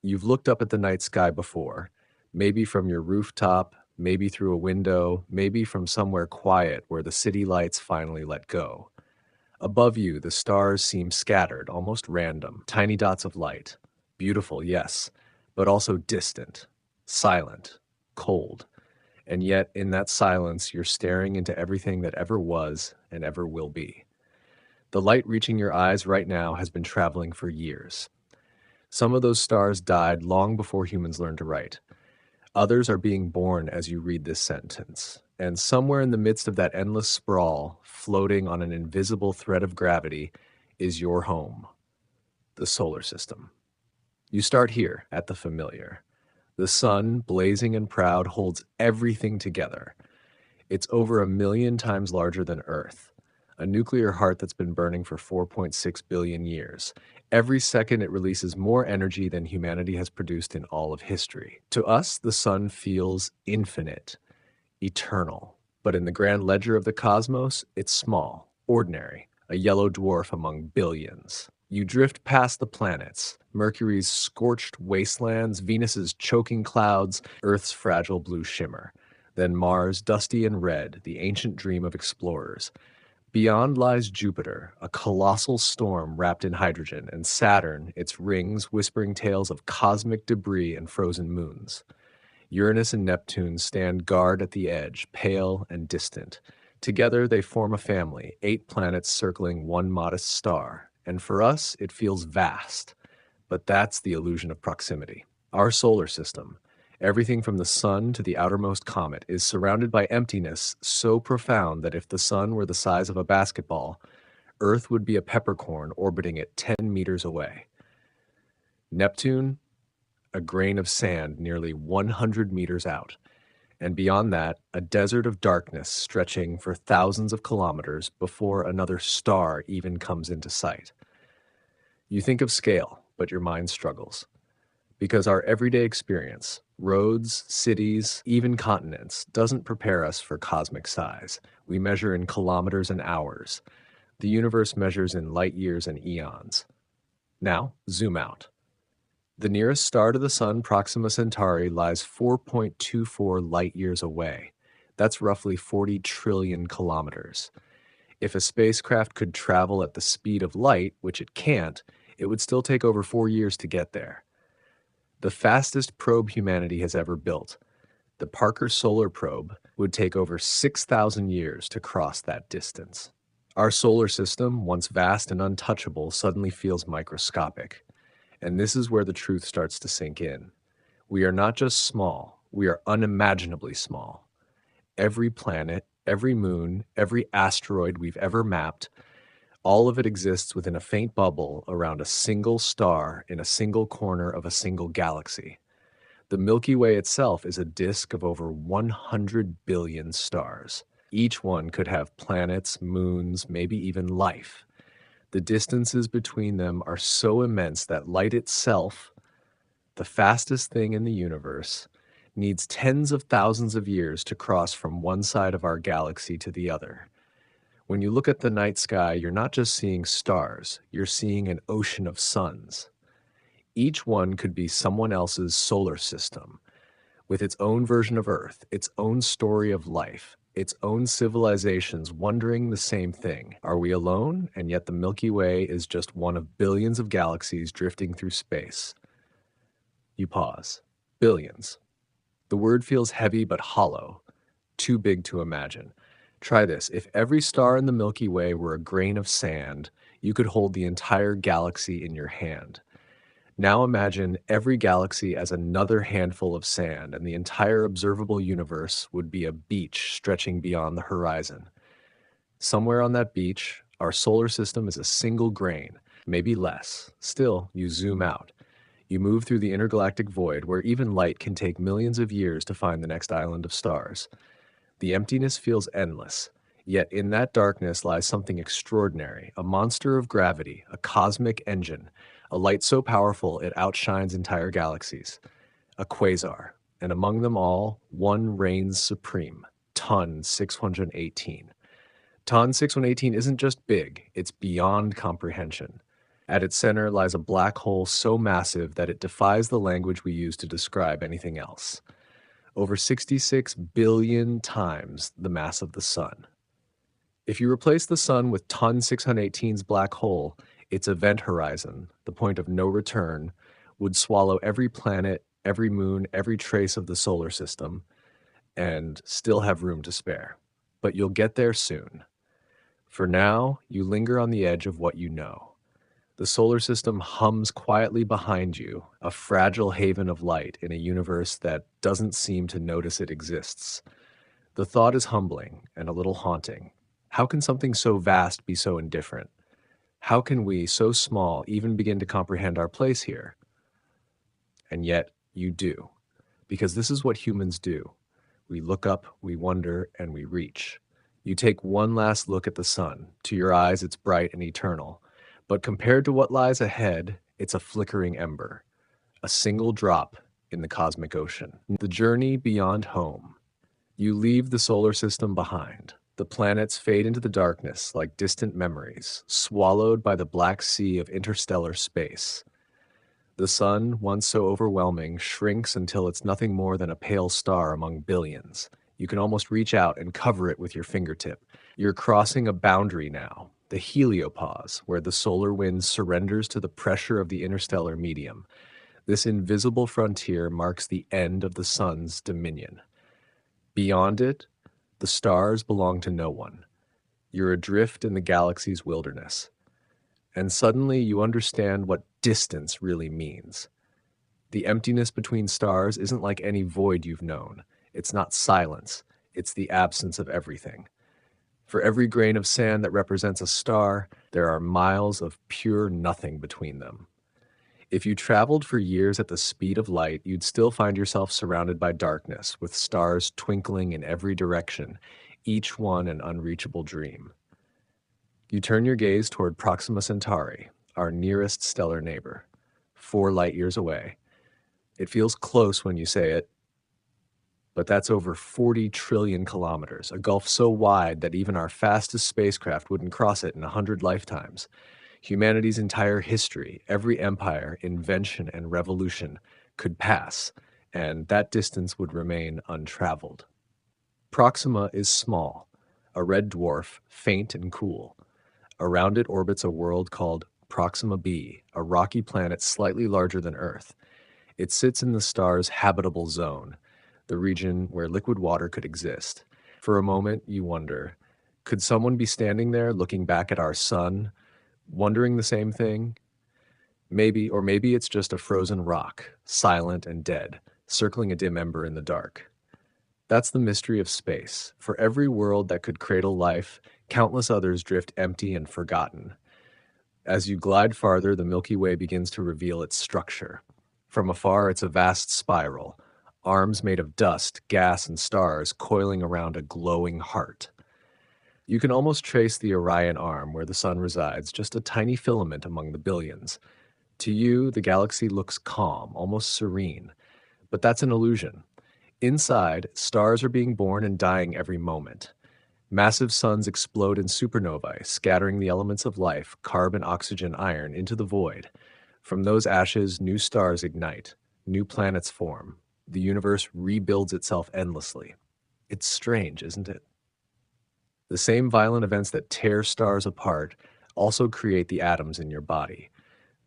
You've looked up at the night sky before, maybe from your rooftop, maybe through a window, maybe from somewhere quiet where the city lights finally let go. Above you, the stars seem scattered, almost random, tiny dots of light. Beautiful, yes, but also distant, silent, cold. And yet, in that silence, you're staring into everything that ever was and ever will be. The light reaching your eyes right now has been traveling for years. Some of those stars died long before humans learned to write. Others are being born as you read this sentence. And somewhere in the midst of that endless sprawl, floating on an invisible thread of gravity, is your home, the solar system. You start here at the familiar. The sun, blazing and proud, holds everything together. It's over 1 million times larger than Earth, a nuclear heart that's been burning for 4.6 billion years. Every second, it releases more energy than humanity has produced in all of history. To us, the sun feels infinite, eternal. But in the grand ledger of the cosmos, it's small, ordinary, a yellow dwarf among billions. You drift past the planets, Mercury's scorched wastelands, Venus's choking clouds, Earth's fragile blue shimmer. Then Mars, dusty and red, the ancient dream of explorers. Beyond lies Jupiter, a colossal storm wrapped in hydrogen, and Saturn, its rings whispering tales of cosmic debris and frozen moons. Uranus and Neptune stand guard at the edge, pale and distant. Together they form a family, 8 planets circling one modest star. And for us, it feels vast. But that's the illusion of proximity. Our solar system, everything from the sun to the outermost comet, is surrounded by emptiness so profound that if the sun were the size of a basketball, Earth would be a peppercorn orbiting it 10 meters away. Neptune, a grain of sand nearly 100 meters out. And beyond that, a desert of darkness stretching for thousands of kilometers before another star even comes into sight. You think of scale, but your mind struggles. Because our everyday experience, roads, cities, even continents, doesn't prepare us for cosmic size. We measure in kilometers and hours. The universe measures in light years and eons. Now, zoom out. The nearest star to the sun, Proxima Centauri, lies 4.24 light years away. That's roughly 40 trillion kilometers. If a spacecraft could travel at the speed of light, which it can't, it would still take over 4 years to get there. The fastest probe humanity has ever built, the Parker Solar Probe, would take over 6,000 years to cross that distance. Our solar system, once vast and untouchable, suddenly feels microscopic. And this is where the truth starts to sink in. We are not just small, we are unimaginably small. Every planet, every moon, every asteroid we've ever mapped, all of it exists within a faint bubble around a single star in a single corner of a single galaxy. The Milky Way itself is a disk of over 100 billion stars. Each one could have planets, moons, maybe even life. The distances between them are so immense that light itself, the fastest thing in the universe, needs tens of thousands of years to cross from one side of our galaxy to the other. When you look at the night sky, you're not just seeing stars, you're seeing an ocean of suns. Each one could be someone else's solar system, with its own version of Earth, its own story of life, its own civilizations wondering the same thing. Are we alone? And yet the Milky Way is just one of billions of galaxies drifting through space. You pause. Billions. The word feels heavy but hollow, too big to imagine. Try this. If every star in the Milky Way were a grain of sand, you could hold the entire galaxy in your hand. Now imagine every galaxy as another handful of sand, and the entire observable universe would be a beach stretching beyond the horizon. Somewhere on that beach, our solar system is a single grain, maybe less. Still, you zoom out. You move through the intergalactic void, where even light can take millions of years to find the next island of stars. The emptiness feels endless. Yet in that darkness lies something extraordinary, a monster of gravity, a cosmic engine, a light so powerful it outshines entire galaxies. A quasar, and among them all, one reigns supreme, Ton 618. Ton 618 isn't just big, it's beyond comprehension. At its center lies a black hole so massive that it defies the language we use to describe anything else. Over 66 billion times the mass of the sun. If you replace the sun with Ton 618's black hole, its event horizon, the point of no return, would swallow every planet, every moon, every trace of the solar system, and still have room to spare. But you'll get there soon. For now, you linger on the edge of what you know. The solar system hums quietly behind you, a fragile haven of light in a universe that doesn't seem to notice it exists. The thought is humbling and a little haunting. How can something so vast be so indifferent? How can we, so small, even begin to comprehend our place here? And yet, you do, because this is what humans do. We look up, we wonder, and we reach. You take one last look at the sun. To your eyes, it's bright and eternal. But compared to what lies ahead, it's a flickering ember, a single drop in the cosmic ocean. The journey beyond home. You leave the solar system behind. The planets fade into the darkness like distant memories, swallowed by the black sea of interstellar space. The sun, once so overwhelming, shrinks until it's nothing more than a pale star among billions. You can almost reach out and cover it with your fingertip. You're crossing a boundary now, the heliopause, where the solar wind surrenders to the pressure of the interstellar medium. This invisible frontier marks the end of the sun's dominion. Beyond it, the stars belong to no one. You're adrift in the galaxy's wilderness. And suddenly you understand what distance really means. The emptiness between stars isn't like any void you've known. It's not silence. It's the absence of everything. For every grain of sand that represents a star, there are miles of pure nothing between them. If you traveled for years at the speed of light, you'd still find yourself surrounded by darkness, with stars twinkling in every direction, each one an unreachable dream. You turn your gaze toward Proxima Centauri, our nearest stellar neighbor, 4 light years away. It feels close when you say it, but that's over 40 trillion kilometers, a gulf so wide that even our fastest spacecraft wouldn't cross it in 100 lifetimes. Humanity's entire history, every empire, invention, and revolution could pass, and that distance would remain untraveled. Proxima is small, a red dwarf, faint and cool. Around it orbits a world called Proxima b, a rocky planet slightly larger than Earth. It sits in the star's habitable zone, the region where liquid water could exist. For a moment, you wonder, could someone be standing there looking back at our sun, wondering the same thing? Maybe, or maybe it's just a frozen rock, silent and dead, circling a dim ember in the dark. That's the mystery of space. For every world that could cradle life, countless others drift empty and forgotten. As you glide farther, the Milky Way begins to reveal its structure. From afar, it's a vast spiral, arms made of dust, gas, and stars coiling around a glowing heart. You can almost trace the Orion arm where the sun resides, just a tiny filament among the billions. To you, the galaxy looks calm, almost serene. But that's an illusion. Inside, stars are being born and dying every moment. Massive suns explode in supernovae, scattering the elements of life, carbon, oxygen, iron, into the void. From those ashes, new stars ignite, new planets form. The universe rebuilds itself endlessly. It's strange, isn't it? The same violent events that tear stars apart also create the atoms in your body.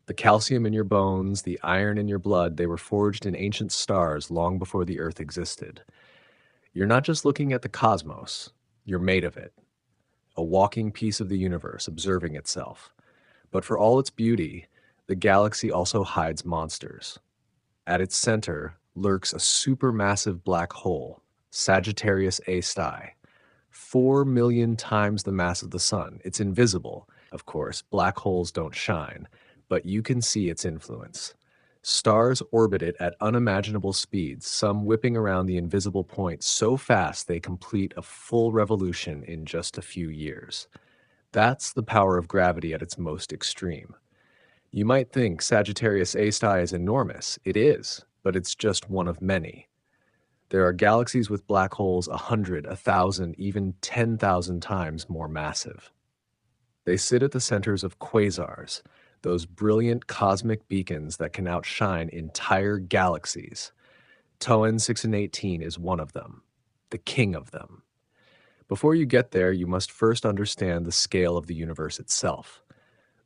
The calcium in your bones, the iron in your blood, they were forged in ancient stars long before the Earth existed. You're not just looking at the cosmos, you're made of it. A walking piece of the universe observing itself. But for all its beauty, the galaxy also hides monsters. At its center lurks a supermassive black hole, Sagittarius A Sti. 4 million times the mass of the sun. It's invisible. Of course, black holes don't shine, but you can see its influence. Stars orbit it at unimaginable speeds, some whipping around the invisible point so fast they complete a full revolution in just a few years. That's the power of gravity at its most extreme. You might think Sagittarius A Sti is enormous. It is, but it's just one of many. There are galaxies with black holes 100, 1,000, even 10,000 times more massive. They sit at the centers of quasars, those brilliant cosmic beacons that can outshine entire galaxies. Toen 6 and 18 is one of them, the king of them. Before you get there, you must first understand the scale of the universe itself.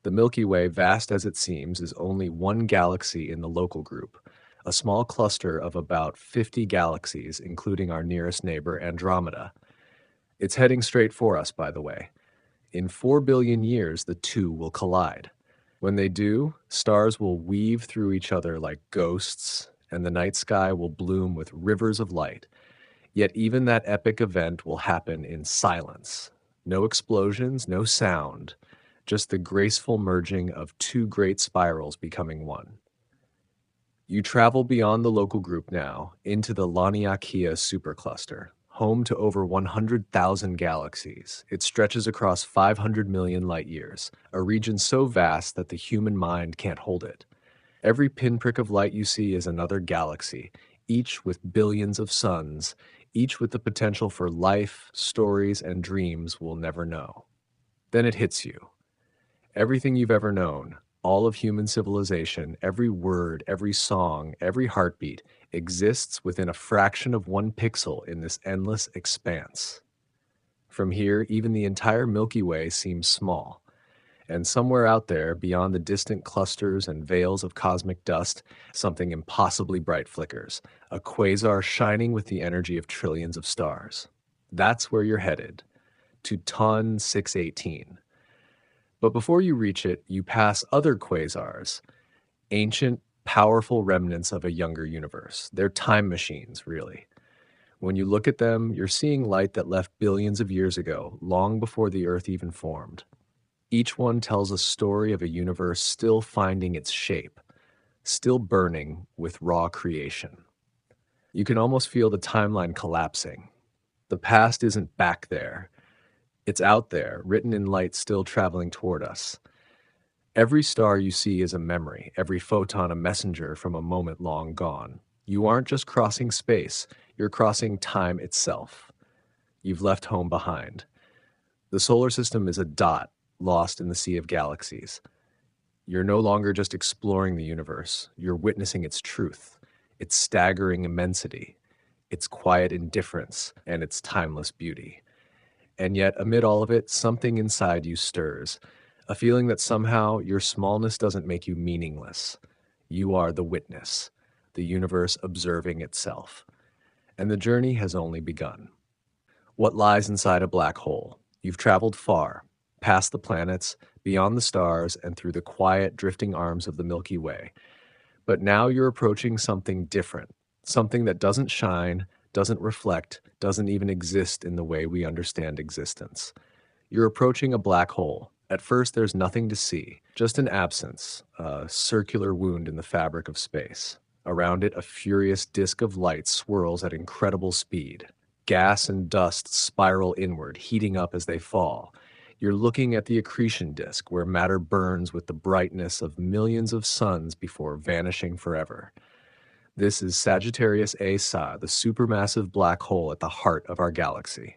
The Milky Way, vast as it seems, is only one galaxy in the local group, a small cluster of about 50 galaxies, including our nearest neighbor, Andromeda. It's heading straight for us, by the way. In 4 billion years, the two will collide. When they do, stars will weave through each other like ghosts, and the night sky will bloom with rivers of light. Yet even that epic event will happen in silence. No explosions, no sound, just the graceful merging of two great spirals becoming one. You travel beyond the local group now, into the Laniakea supercluster, home to over 100,000 galaxies. It stretches across 500 million light years, a region so vast that the human mind can't hold it. Every pinprick of light you see is another galaxy, each with billions of suns, each with the potential for life, stories, and dreams we'll never know. Then it hits you. Everything you've ever known, all of human civilization, every word, every song, every heartbeat, exists within a fraction of 1 pixel in this endless expanse. From here, even the entire Milky Way seems small. And somewhere out there, beyond the distant clusters and veils of cosmic dust, something impossibly bright flickers, a quasar shining with the energy of trillions of stars. That's where you're headed, to Ton 618. But before you reach it, you pass other quasars, ancient, powerful remnants of a younger universe. They're time machines, really. When you look at them, you're seeing light that left billions of years ago, long before the Earth even formed. Each one tells a story of a universe still finding its shape, still burning with raw creation. You can almost feel the timeline collapsing. The past isn't back there. It's out there, written in light still traveling toward us. Every star you see is a memory, every photon a messenger from a moment long gone. You aren't just crossing space, you're crossing time itself. You've left home behind. The solar system is a dot, lost in the sea of galaxies. You're no longer just exploring the universe, you're witnessing its truth, its staggering immensity, its quiet indifference, and its timeless beauty. And yet, amid all of it, something inside you stirs, a feeling that somehow your smallness doesn't make you meaningless. You are the witness, the universe observing itself. And the journey has only begun. What lies inside a black hole? You've traveled far, past the planets, beyond the stars, and through the quiet, drifting arms of the Milky Way. But now you're approaching something different, something that doesn't shine, doesn't reflect, doesn't even exist in the way we understand existence. You're approaching a black hole. At first, there's nothing to see, just an absence, a circular wound in the fabric of space. Around it, a furious disk of light swirls at incredible speed. Gas and dust spiral inward, heating up as they fall. You're looking at the accretion disk, where matter burns with the brightness of millions of suns before vanishing forever. This is Sagittarius A Sa, the supermassive black hole at the heart of our galaxy.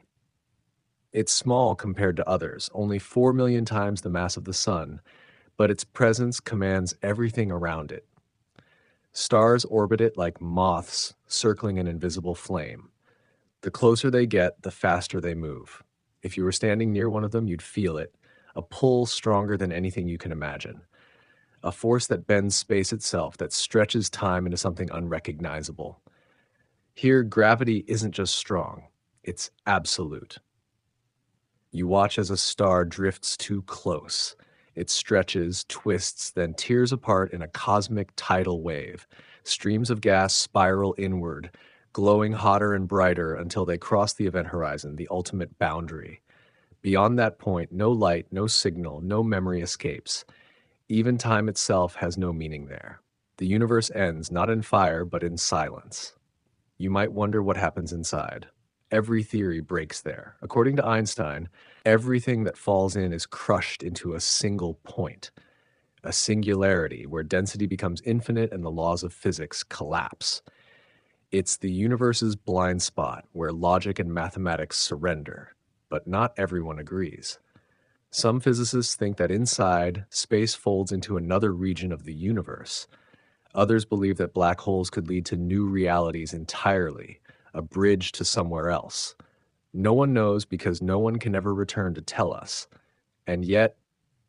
It's small compared to others, only 4 million times the mass of the Sun, but its presence commands everything around it. Stars orbit it like moths circling an invisible flame. The closer they get, the faster they move. If you were standing near one of them, you'd feel it, a pull stronger than anything you can imagine. A force that bends space itself, that stretches time into something unrecognizable. Here, gravity isn't just strong, it's absolute. You watch as a star drifts too close. It stretches, twists, then tears apart in a cosmic tidal wave. Streams of gas spiral inward, glowing hotter and brighter until they cross the event horizon, the ultimate boundary. Beyond that point, no light, no signal, no memory escapes. Even time itself has no meaning there. The universe ends not in fire, but in silence. You might wonder what happens inside. Every theory breaks there. According to Einstein, everything that falls in is crushed into a single point, a singularity where density becomes infinite and the laws of physics collapse. It's the universe's blind spot where logic and mathematics surrender, but not everyone agrees. Some physicists think that inside, space folds into another region of the universe. Others believe that black holes could lead to new realities entirely, a bridge to somewhere else. No one knows because no one can ever return to tell us. And yet,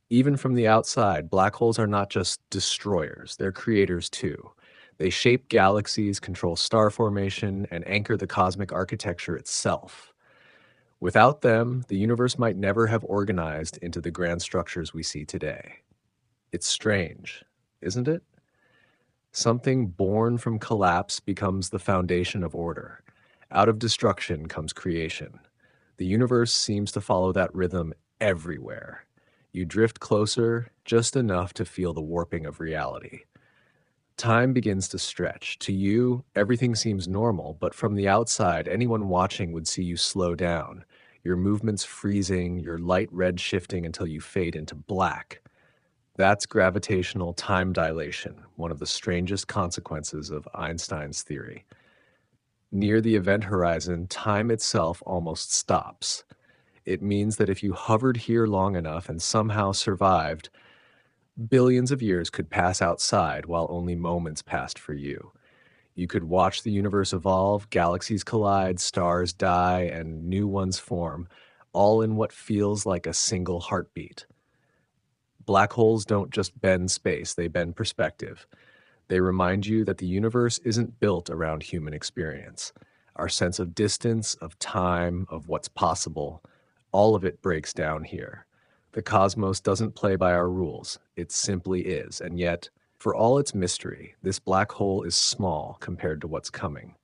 even from the outside, black holes are not just destroyers, they're creators too. They shape galaxies, control star formation, and anchor the cosmic architecture itself. Without them, the universe might never have organized into the grand structures we see today. It's strange, isn't it? Something born from collapse becomes the foundation of order. Out of destruction comes creation. The universe seems to follow that rhythm everywhere. You drift closer, just enough to feel the warping of reality. Time begins to stretch. To you, everything seems normal, but from the outside, anyone watching would see you slow down. Your movements freezing, your light red shifting until you fade into black. That's gravitational time dilation, one of the strangest consequences of Einstein's theory. Near the event horizon, time itself almost stops. It means that if you hovered here long enough and somehow survived, billions of years could pass outside while only moments passed for you. You could watch the universe evolve, galaxies collide, stars die, and new ones form, all in what feels like a single heartbeat. Black holes don't just bend space, they bend perspective. They remind you that the universe isn't built around human experience. Our sense of distance, of time, of what's possible, all of it breaks down here. The cosmos doesn't play by our rules, it simply is, and yet, for all its mystery, this black hole is small compared to what's coming.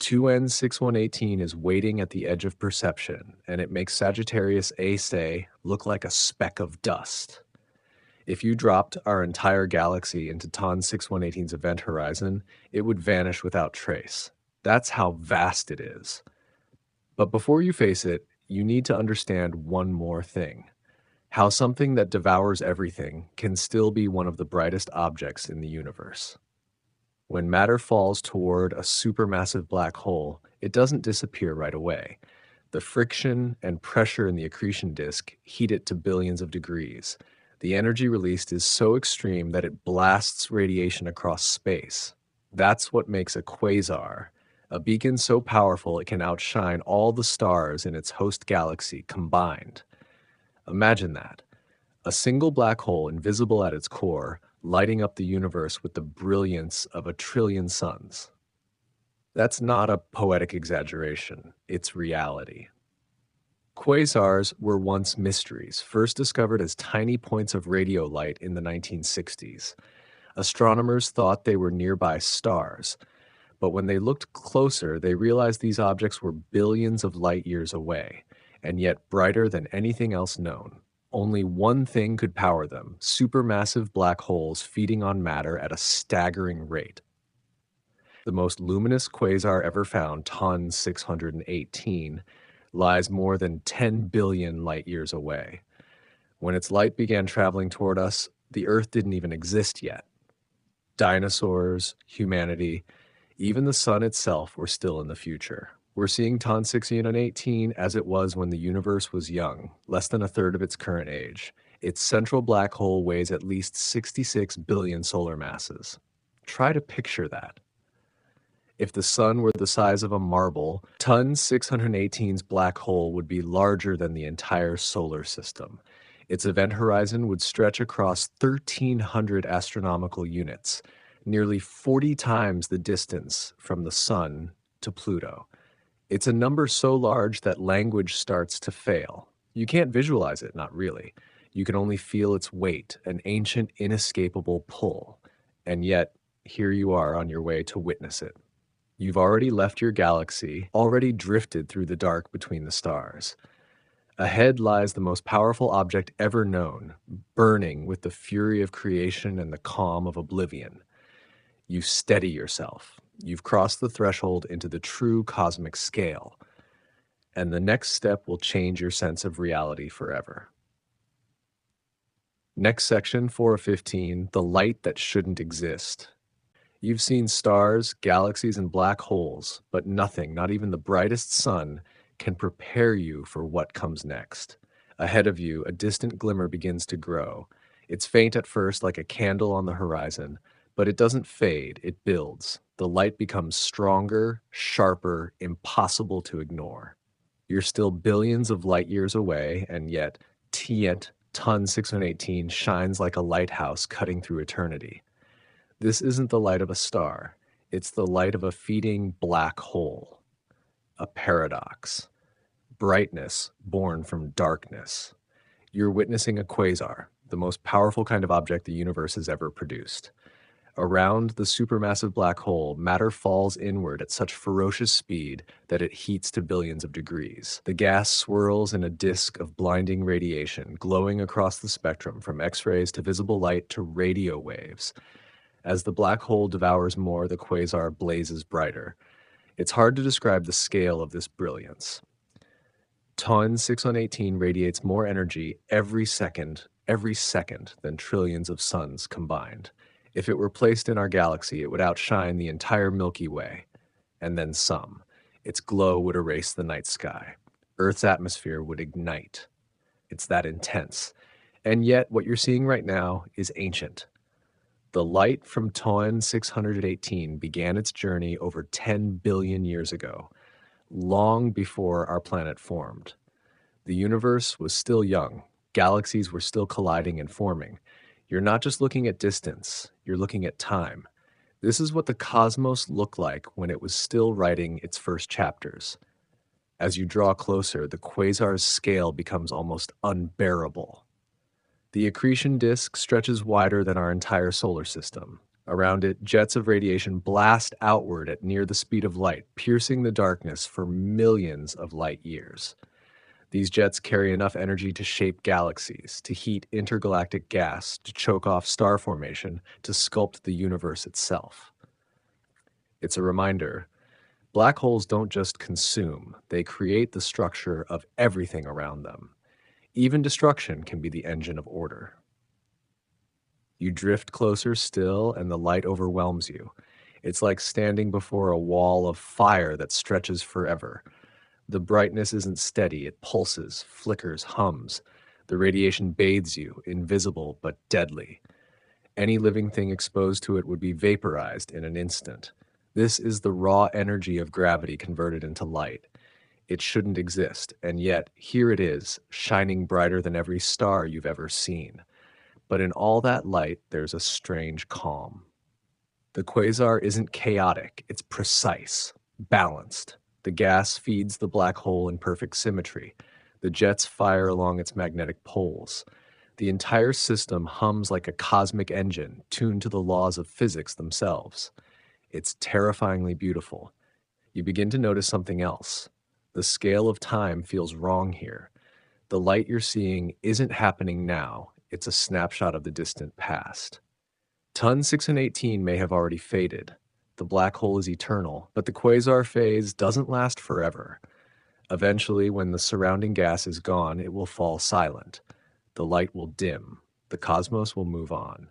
2N6118 is waiting at the edge of perception, and it makes Sagittarius A look like a speck of dust. If you dropped our entire galaxy into TON 6118's event horizon, it would vanish without trace. That's how vast it is. But before you face it, you need to understand one more thing. How something that devours everything can still be one of the brightest objects in the universe. When matter falls toward a supermassive black hole, it doesn't disappear right away. The friction and pressure in the accretion disk heat it to billions of degrees. The energy released is so extreme that it blasts radiation across space. That's what makes a quasar, a beacon so powerful it can outshine all the stars in its host galaxy combined. Imagine that. A single black hole invisible at its core, lighting up the universe with the brilliance of a trillion suns. That's not a poetic exaggeration, it's reality. Quasars were once mysteries, first discovered as tiny points of radio light in the 1960s. Astronomers thought they were nearby stars, but when they looked closer, they realized these objects were billions of light years away, and yet brighter than anything else known. Only one thing could power them: supermassive black holes feeding on matter at a staggering rate. The most luminous quasar ever found, TON 618, lies more than 10 billion light years away. When its light began traveling toward us, the Earth didn't even exist yet. Dinosaurs, humanity, even the sun itself were still in the future. We're seeing TON 618 as it was when the universe was young, less than a third of its current age. Its central black hole weighs at least 66 billion solar masses. Try to picture that. If the sun were the size of a marble, TON 618's black hole would be larger than the entire solar system. Its event horizon would stretch across 1,300 astronomical units, nearly 40 times the distance from the sun to Pluto. It's a number so large that language starts to fail. You can't visualize it, not really. You can only feel its weight, an ancient, inescapable pull. And yet, here you are on your way to witness it. You've already left your galaxy, already drifted through the dark between the stars. Ahead lies the most powerful object ever known, burning with the fury of creation and the calm of oblivion. You steady yourself. You've crossed the threshold into the true cosmic scale. And the next step will change your sense of reality forever. Next section, 4 of 15, the light that shouldn't exist. You've seen stars, galaxies, and black holes, but nothing, not even the brightest sun, can prepare you for what comes next. Ahead of you, a distant glimmer begins to grow. It's faint at first, like a candle on the horizon, but it doesn't fade, it builds. The light becomes stronger, sharper, impossible to ignore. You're still billions of light years away, and yet Ton 618 shines like a lighthouse cutting through eternity. This isn't the light of a star, it's the light of a feeding black hole. A paradox. Brightness born from darkness. You're witnessing a quasar, the most powerful kind of object the universe has ever produced. Around the supermassive black hole, matter falls inward at such ferocious speed that it heats to billions of degrees. The gas swirls in a disk of blinding radiation, glowing across the spectrum from X-rays to visible light to radio waves. As the black hole devours more, the quasar blazes brighter. It's hard to describe the scale of this brilliance. Ton 618 radiates more energy every second than trillions of suns combined. If it were placed in our galaxy, it would outshine the entire Milky Way, and then some. Its glow would erase the night sky. Earth's atmosphere would ignite. It's that intense. And yet, what you're seeing right now is ancient. The light from Ton 618 began its journey over 10 billion years ago, long before our planet formed. The universe was still young. Galaxies were still colliding and forming. You're not just looking at distance, you're looking at time. This is what the cosmos looked like when it was still writing its first chapters. As you draw closer, the quasar's scale becomes almost unbearable. The accretion disk stretches wider than our entire solar system. Around it, jets of radiation blast outward at near the speed of light, piercing the darkness for millions of light years. These jets carry enough energy to shape galaxies, to heat intergalactic gas, to choke off star formation, to sculpt the universe itself. It's a reminder, black holes don't just consume, they create the structure of everything around them. Even destruction can be the engine of order. You drift closer still, and the light overwhelms you. It's like standing before a wall of fire that stretches forever. The brightness isn't steady, it pulses, flickers, hums. The radiation bathes you, invisible but deadly. Any living thing exposed to it would be vaporized in an instant. This is the raw energy of gravity converted into light. It shouldn't exist, and yet here it is, shining brighter than every star you've ever seen. But in all that light, there's a strange calm. The quasar isn't chaotic, it's precise, balanced. The gas feeds the black hole in perfect symmetry. The jets fire along its magnetic poles. The entire system hums like a cosmic engine tuned to the laws of physics themselves. It's terrifyingly beautiful. You begin to notice something else. The scale of time feels wrong here. The light you're seeing isn't happening now. It's a snapshot of the distant past. Ton 618 may have already faded. The black hole is eternal, but the quasar phase doesn't last forever. Eventually, when the surrounding gas is gone, it will fall silent. The light will dim. The cosmos will move on.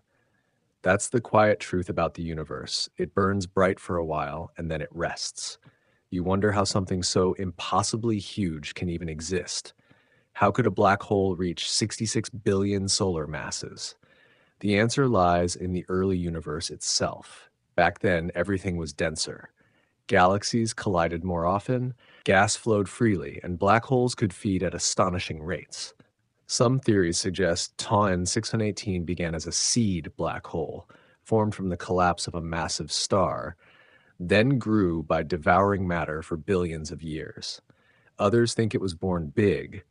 That's the quiet truth about the universe. It burns bright for a while, and then it rests. You wonder how something so impossibly huge can even exist. How could a black hole reach 66 billion solar masses? The answer lies in the early universe itself. Back then, everything was denser. Galaxies collided more often, gas flowed freely, and black holes could feed at astonishing rates. Some theories suggest Ton 618 began as a seed black hole, formed from the collapse of a massive star, then grew by devouring matter for billions of years. Others think it was born big,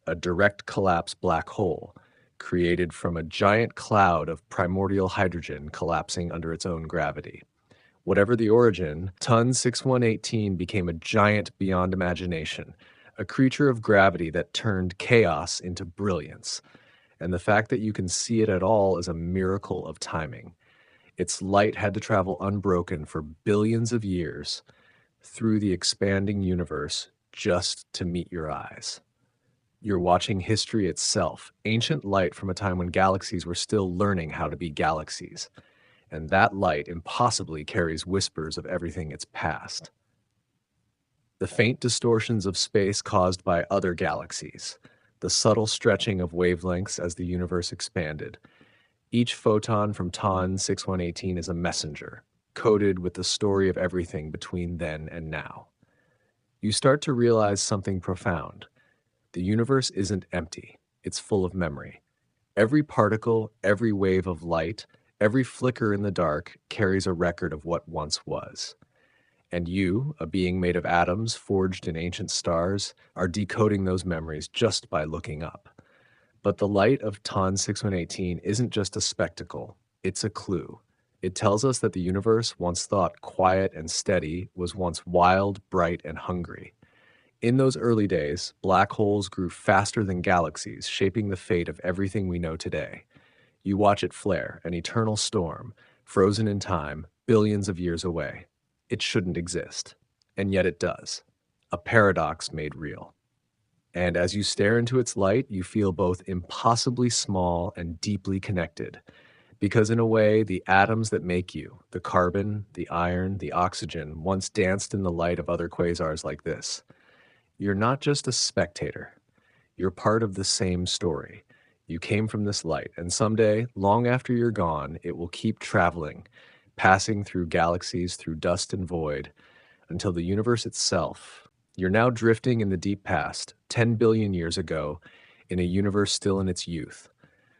a direct collapse black hole, created from a giant cloud of primordial hydrogen collapsing under its own gravity. Whatever the origin, Ton 6118 became a giant beyond imagination, a creature of gravity that turned chaos into brilliance. And the fact that you can see it at all is a miracle of timing. Its light had to travel unbroken for billions of years through the expanding universe just to meet your eyes. You're watching history itself, ancient light from a time when galaxies were still learning how to be galaxies. And that light impossibly carries whispers of everything it's past. The faint distortions of space caused by other galaxies, the subtle stretching of wavelengths as the universe expanded. Each photon from TON 6118 is a messenger, coded with the story of everything between then and now. You start to realize something profound. The universe isn't empty, it's full of memory. Every particle, every wave of light, every flicker in the dark carries a record of what once was. And you, a being made of atoms forged in ancient stars, are decoding those memories just by looking up. But the light of TON 6118 isn't just a spectacle, it's a clue. It tells us that the universe, once thought quiet and steady, was once wild, bright, and hungry. In those early days, black holes grew faster than galaxies, shaping the fate of everything we know today. You watch it flare, an eternal storm, frozen in time, billions of years away. It shouldn't exist, and yet it does. A paradox made real. And as you stare into its light, you feel both impossibly small and deeply connected. Because in a way, the atoms that make you, the carbon, the iron, the oxygen, once danced in the light of other quasars like this. You're not just a spectator. You're part of the same story. You came from this light, and someday, long after you're gone, it will keep traveling, passing through galaxies, through dust and void, until the universe itself. You're now drifting in the deep past, 10 billion years ago, in a universe still in its youth.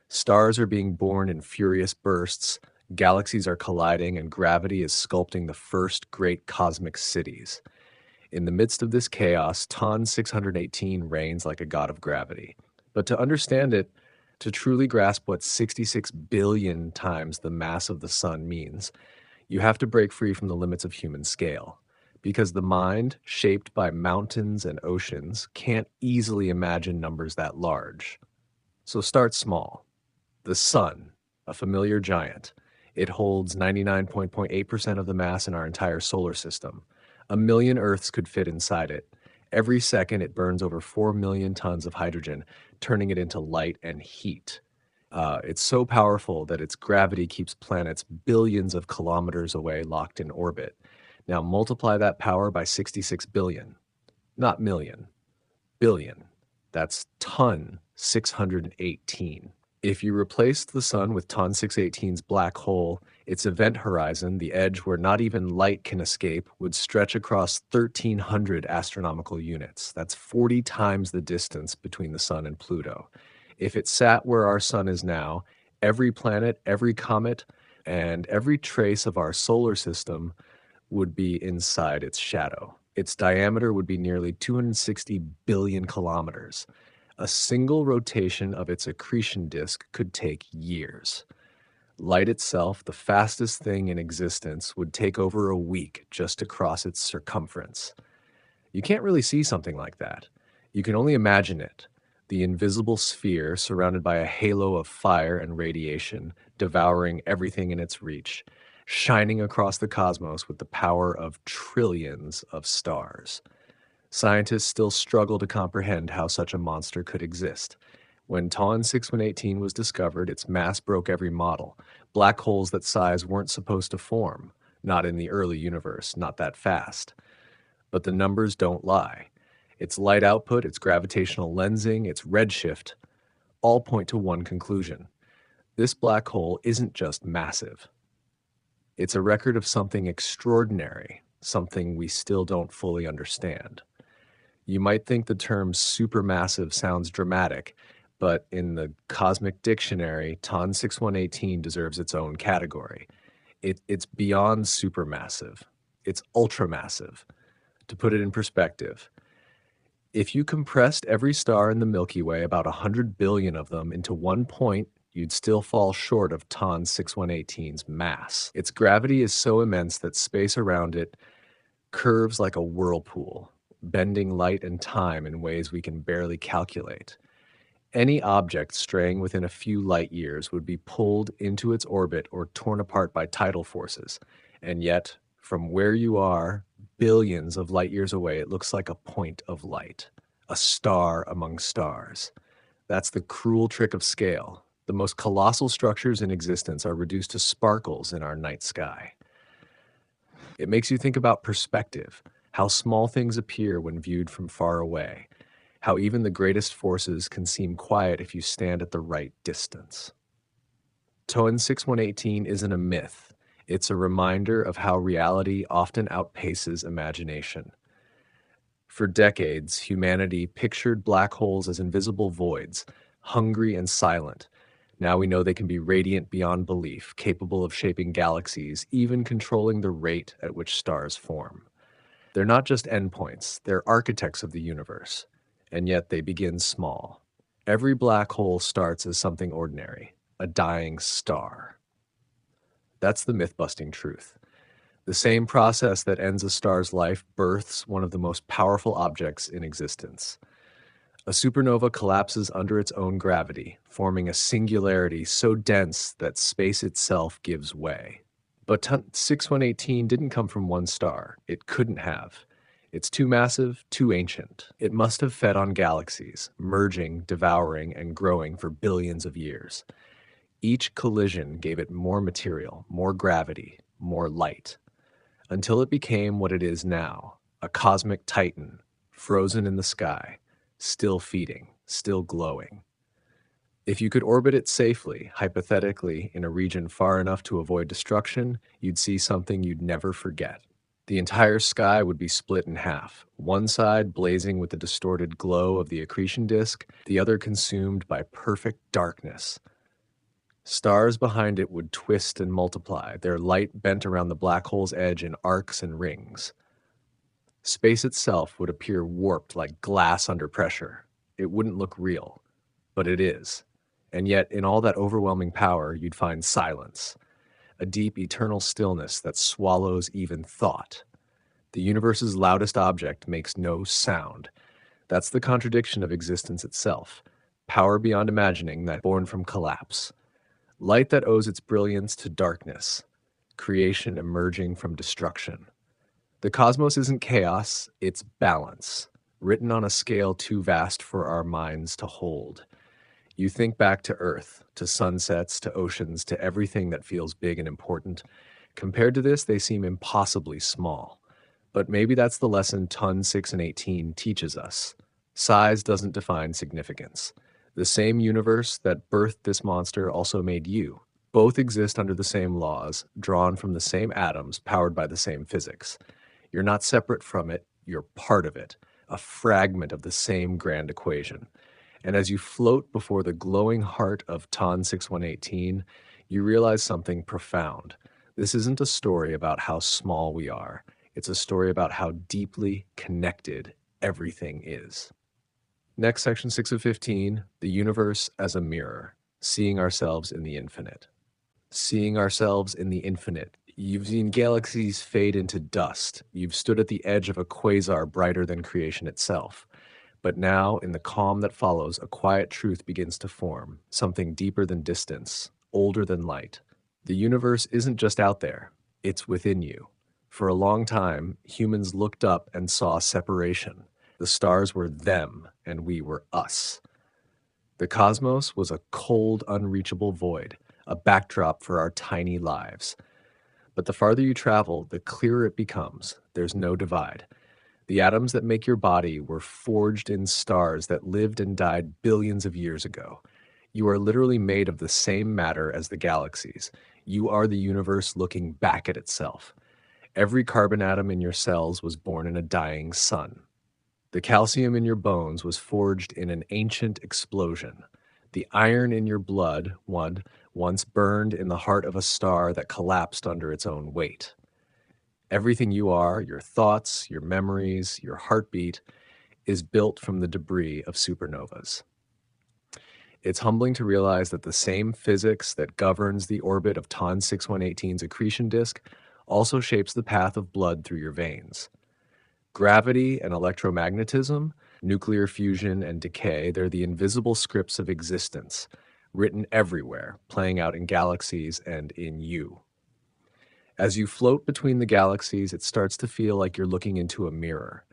Stars are being born in furious bursts, galaxies are colliding, and gravity is sculpting the first great cosmic cities. In the midst of this chaos, TON 618 reigns like a god of gravity. But to understand it, to truly grasp what 66 billion times the mass of the sun means, you have to break free from the limits of human scale. Because the mind, shaped by mountains and oceans, can't easily imagine numbers that large. So start small. The sun, a familiar giant. It holds 99.8% of the mass in our entire solar system. 1,000,000 Earths could fit inside it. Every second, it burns over 4 million tons of hydrogen, turning it into light and heat. It's so powerful that its gravity keeps planets billions of kilometers away, locked in orbit. Now multiply that power by 66 billion. Not million, billion. That's TON 618. If you replaced the sun with TON 618's black hole, its event horizon, the edge where not even light can escape, would stretch across 1,300 astronomical units. That's 40 times the distance between the sun and Pluto. If it sat where our sun is now, every planet, every comet, and every trace of our solar system would be inside its shadow. Its diameter would be nearly 260 billion kilometers. A single rotation of its accretion disk could take years. Light itself, the fastest thing in existence, would take over a week just to cross its circumference. You can't really see something like that. You can only imagine it. The invisible sphere surrounded by a halo of fire and radiation, devouring everything in its reach, shining across the cosmos with the power of trillions of stars. Scientists still struggle to comprehend how such a monster could exist. When TON 6118 was discovered, its mass broke every model. Black holes that size weren't supposed to form, not in the early universe, not that fast. But the numbers don't lie. Its light output, its gravitational lensing, its redshift, all point to one conclusion. This black hole isn't just massive. It's a record of something extraordinary, something we still don't fully understand. You might think the term supermassive sounds dramatic, but in the cosmic dictionary, TON 6118 deserves its own category. It's beyond supermassive. It's ultramassive. To put it in perspective, if you compressed every star in the Milky Way, about 100 billion of them, into one point, you'd still fall short of TON 6118's mass. Its gravity is so immense that space around it curves like a whirlpool, bending light and time in ways we can barely calculate. Any object straying within a few light years would be pulled into its orbit or torn apart by tidal forces. And yet, from where you are, billions of light years away, it looks like a point of light, a star among stars. That's the cruel trick of scale. The most colossal structures in existence are reduced to sparkles in our night sky. It makes you think about perspective, how small things appear when viewed from far away. how even the greatest forces can seem quiet if you stand at the right distance. Toan 6118 isn't a myth. It's a reminder of how reality often outpaces imagination. For decades, humanity pictured black holes as invisible voids, hungry and silent. Now we know they can be radiant beyond belief, capable of shaping galaxies, even controlling the rate at which stars form. They're not just endpoints, they're architects of the universe, and yet they begin small. Every black hole starts as something ordinary, a dying star. That's the myth-busting truth. The same process that ends a star's life births one of the most powerful objects in existence. A supernova collapses under its own gravity, forming a singularity so dense that space itself gives way. But 6118 didn't come from one star. It couldn't have. It's too massive, too ancient. It must have fed on galaxies, merging, devouring, and growing for billions of years. Each collision gave it more material, more gravity, more light, until it became what it is now, a cosmic titan, frozen in the sky, still feeding, still glowing. If you could orbit it safely, hypothetically, in a region far enough to avoid destruction, you'd see something you'd never forget. The entire sky would be split in half, one side blazing with the distorted glow of the accretion disk, the other consumed by perfect darkness. Stars behind it would twist and multiply, their light bent around the black hole's edge in arcs and rings. Space itself would appear warped like glass under pressure. It wouldn't look real, but it is. And yet, in all that overwhelming power, you'd find silence, a deep, eternal stillness that swallows even thought. The universe's loudest object makes no sound. That's the contradiction of existence itself. Power beyond imagining that born from collapse. Light that owes its brilliance to darkness. Creation emerging from destruction. The cosmos isn't chaos, it's balance, written on a scale too vast for our minds to hold. You think back to Earth, to sunsets, to oceans, to everything that feels big and important. Compared to this, they seem impossibly small. But maybe that's the lesson Ton 6 and 18 teaches us. Size doesn't define significance. The same universe that birthed this monster also made you. Both exist under the same laws, drawn from the same atoms, powered by the same physics. You're not separate from it, you're part of it, a fragment of the same grand equation. And as you float before the glowing heart of Ton 6118, you realize something profound. This isn't a story about how small we are. It's a story about how deeply connected everything is. Next, section 6 of 15, the universe as a mirror, seeing ourselves in the infinite. Seeing ourselves in the infinite. You've seen galaxies fade into dust. You've stood at the edge of a quasar brighter than creation itself. But now, in the calm that follows, a quiet truth begins to form, something deeper than distance, older than light. The universe isn't just out there, it's within you. For a long time, humans looked up and saw separation. The stars were them, and we were us. The cosmos was a cold, unreachable void, a backdrop for our tiny lives. But the farther you travel, the clearer it becomes. There's no divide. The atoms that make your body were forged in stars that lived and died billions of years ago. You are literally made of the same matter as the galaxies. You are the universe looking back at itself. Every carbon atom in your cells was born in a dying sun. The calcium in your bones was forged in an ancient explosion. The iron in your blood, once burned in the heart of a star that collapsed under its own weight. Everything you are, your thoughts, your memories, your heartbeat, is built from the debris of supernovas. It's humbling to realize that the same physics that governs the orbit of Ton 6118's accretion disk also shapes the path of blood through your veins. Gravity and electromagnetism, nuclear fusion and decay, they're the invisible scripts of existence, written everywhere, playing out in galaxies and in you. As you float between the galaxies, it starts to feel like you're looking into a mirror.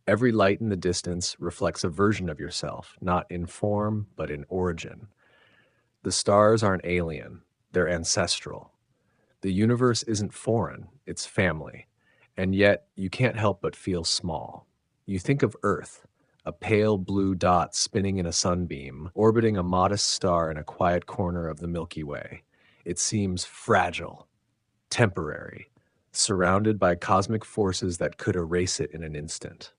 Every light in the distance reflects a version of yourself, not in form, but in origin. The stars aren't alien, they're ancestral. The universe isn't foreign, it's family. And yet, you can't help but feel small. You think of Earth, a pale blue dot spinning in a sunbeam, orbiting a modest star in a quiet corner of the Milky Way. It seems fragile, temporary, surrounded by cosmic forces that could erase it in an instant.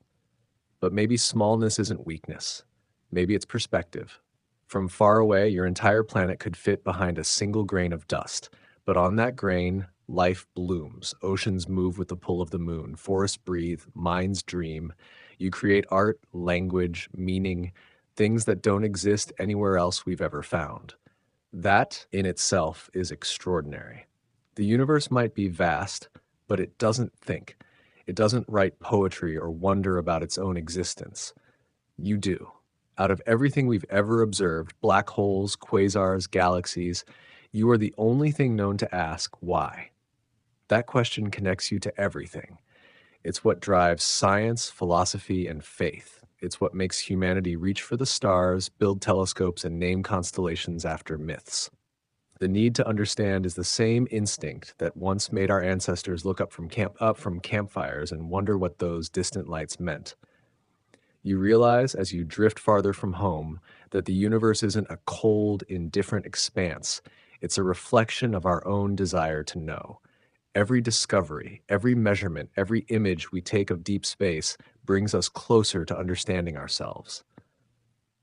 But maybe smallness isn't weakness. Maybe it's perspective. From far away, your entire planet could fit behind a single grain of dust. But on that grain, life blooms. Oceans move with the pull of the moon. Forests breathe. Minds dream. You create art, language, meaning, things that don't exist anywhere else we've ever found. That, in itself, is extraordinary. The universe might be vast, but it doesn't think. It doesn't write poetry or wonder about its own existence. You do. Out of everything we've ever observed, black holes, quasars, galaxies, you are the only thing known to ask why. That question connects you to everything. It's what drives science, philosophy, and faith. It's what makes humanity reach for the stars, build telescopes, and name constellations after myths. The need to understand is the same instinct that once made our ancestors look up from campfires and wonder what those distant lights meant. You realize as you drift farther from home that the universe isn't a cold, indifferent expanse. It's a reflection of our own desire to know. Every discovery, every measurement, every image we take of deep space brings us closer to understanding ourselves.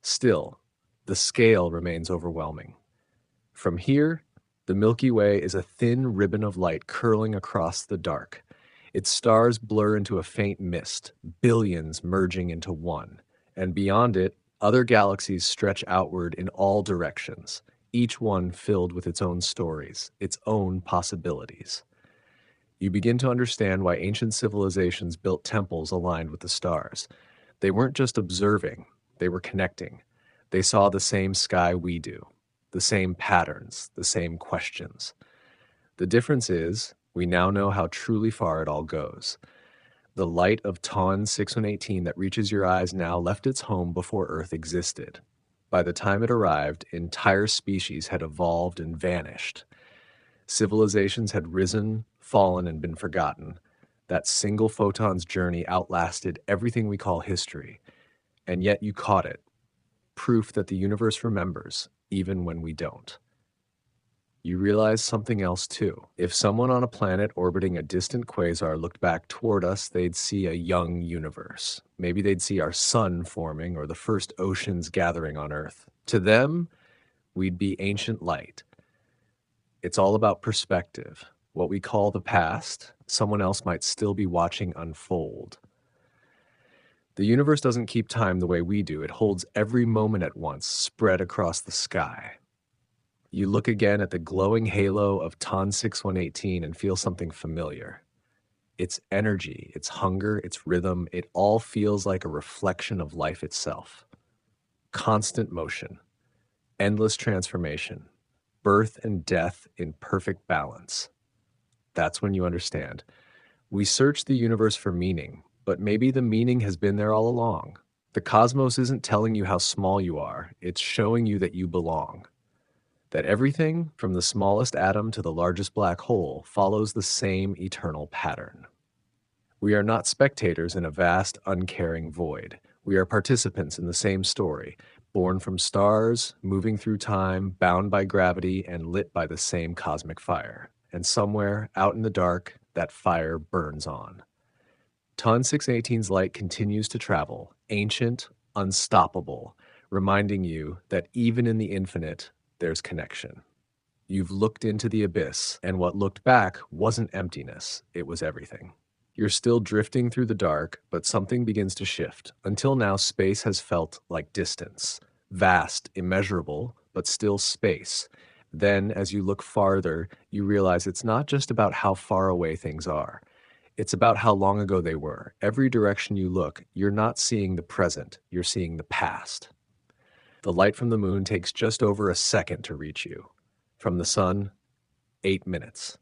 Still, the scale remains overwhelming. From here, the Milky Way is a thin ribbon of light curling across the dark. Its stars blur into a faint mist, billions merging into one. And beyond it, other galaxies stretch outward in all directions, each one filled with its own stories, its own possibilities. You begin to understand why ancient civilizations built temples aligned with the stars. They weren't just observing, they were connecting. They saw the same sky we do, the same patterns, the same questions. The difference is, we now know how truly far it all goes. The light of TON 6118 that reaches your eyes now left its home before Earth existed. By the time it arrived, entire species had evolved and vanished. Civilizations had risen, fallen, and been forgotten. That single photon's journey outlasted everything we call history. And yet you caught it. Proof that the universe remembers, even when we don't. You realize something else too. If someone on a planet orbiting a distant quasar looked back toward us, they'd see a young universe. Maybe they'd see our sun forming or the first oceans gathering on Earth. To them, we'd be ancient light. It's all about perspective. What we call the past, someone else might still be watching unfold. The universe doesn't keep time the way we do. It holds every moment at once, spread across the sky. You look again at the glowing halo of TON 6118 and feel something familiar. Its energy, its hunger, its rhythm, it all feels like a reflection of life itself. Constant motion, endless transformation, birth and death in perfect balance. That's when you understand. We search the universe for meaning, but maybe the meaning has been there all along. The cosmos isn't telling you how small you are, it's showing you that you belong. That everything, from the smallest atom to the largest black hole, follows the same eternal pattern. We are not spectators in a vast, uncaring void. We are participants in the same story, born from stars, moving through time, bound by gravity, and lit by the same cosmic fire. And somewhere, out in the dark, that fire burns on. TON 618's light continues to travel, ancient, unstoppable, reminding you that even in the infinite, there's connection. You've looked into the abyss, and what looked back wasn't emptiness, it was everything. You're still drifting through the dark, but something begins to shift. Until now, space has felt like distance. Vast, immeasurable, but still space. Then, as you look farther, you realize it's not just about how far away things are. It's about how long ago they were. Every direction you look, you're not seeing the present, you're seeing the past. The light from the moon takes just over a second to reach you. From the sun, 8 minutes.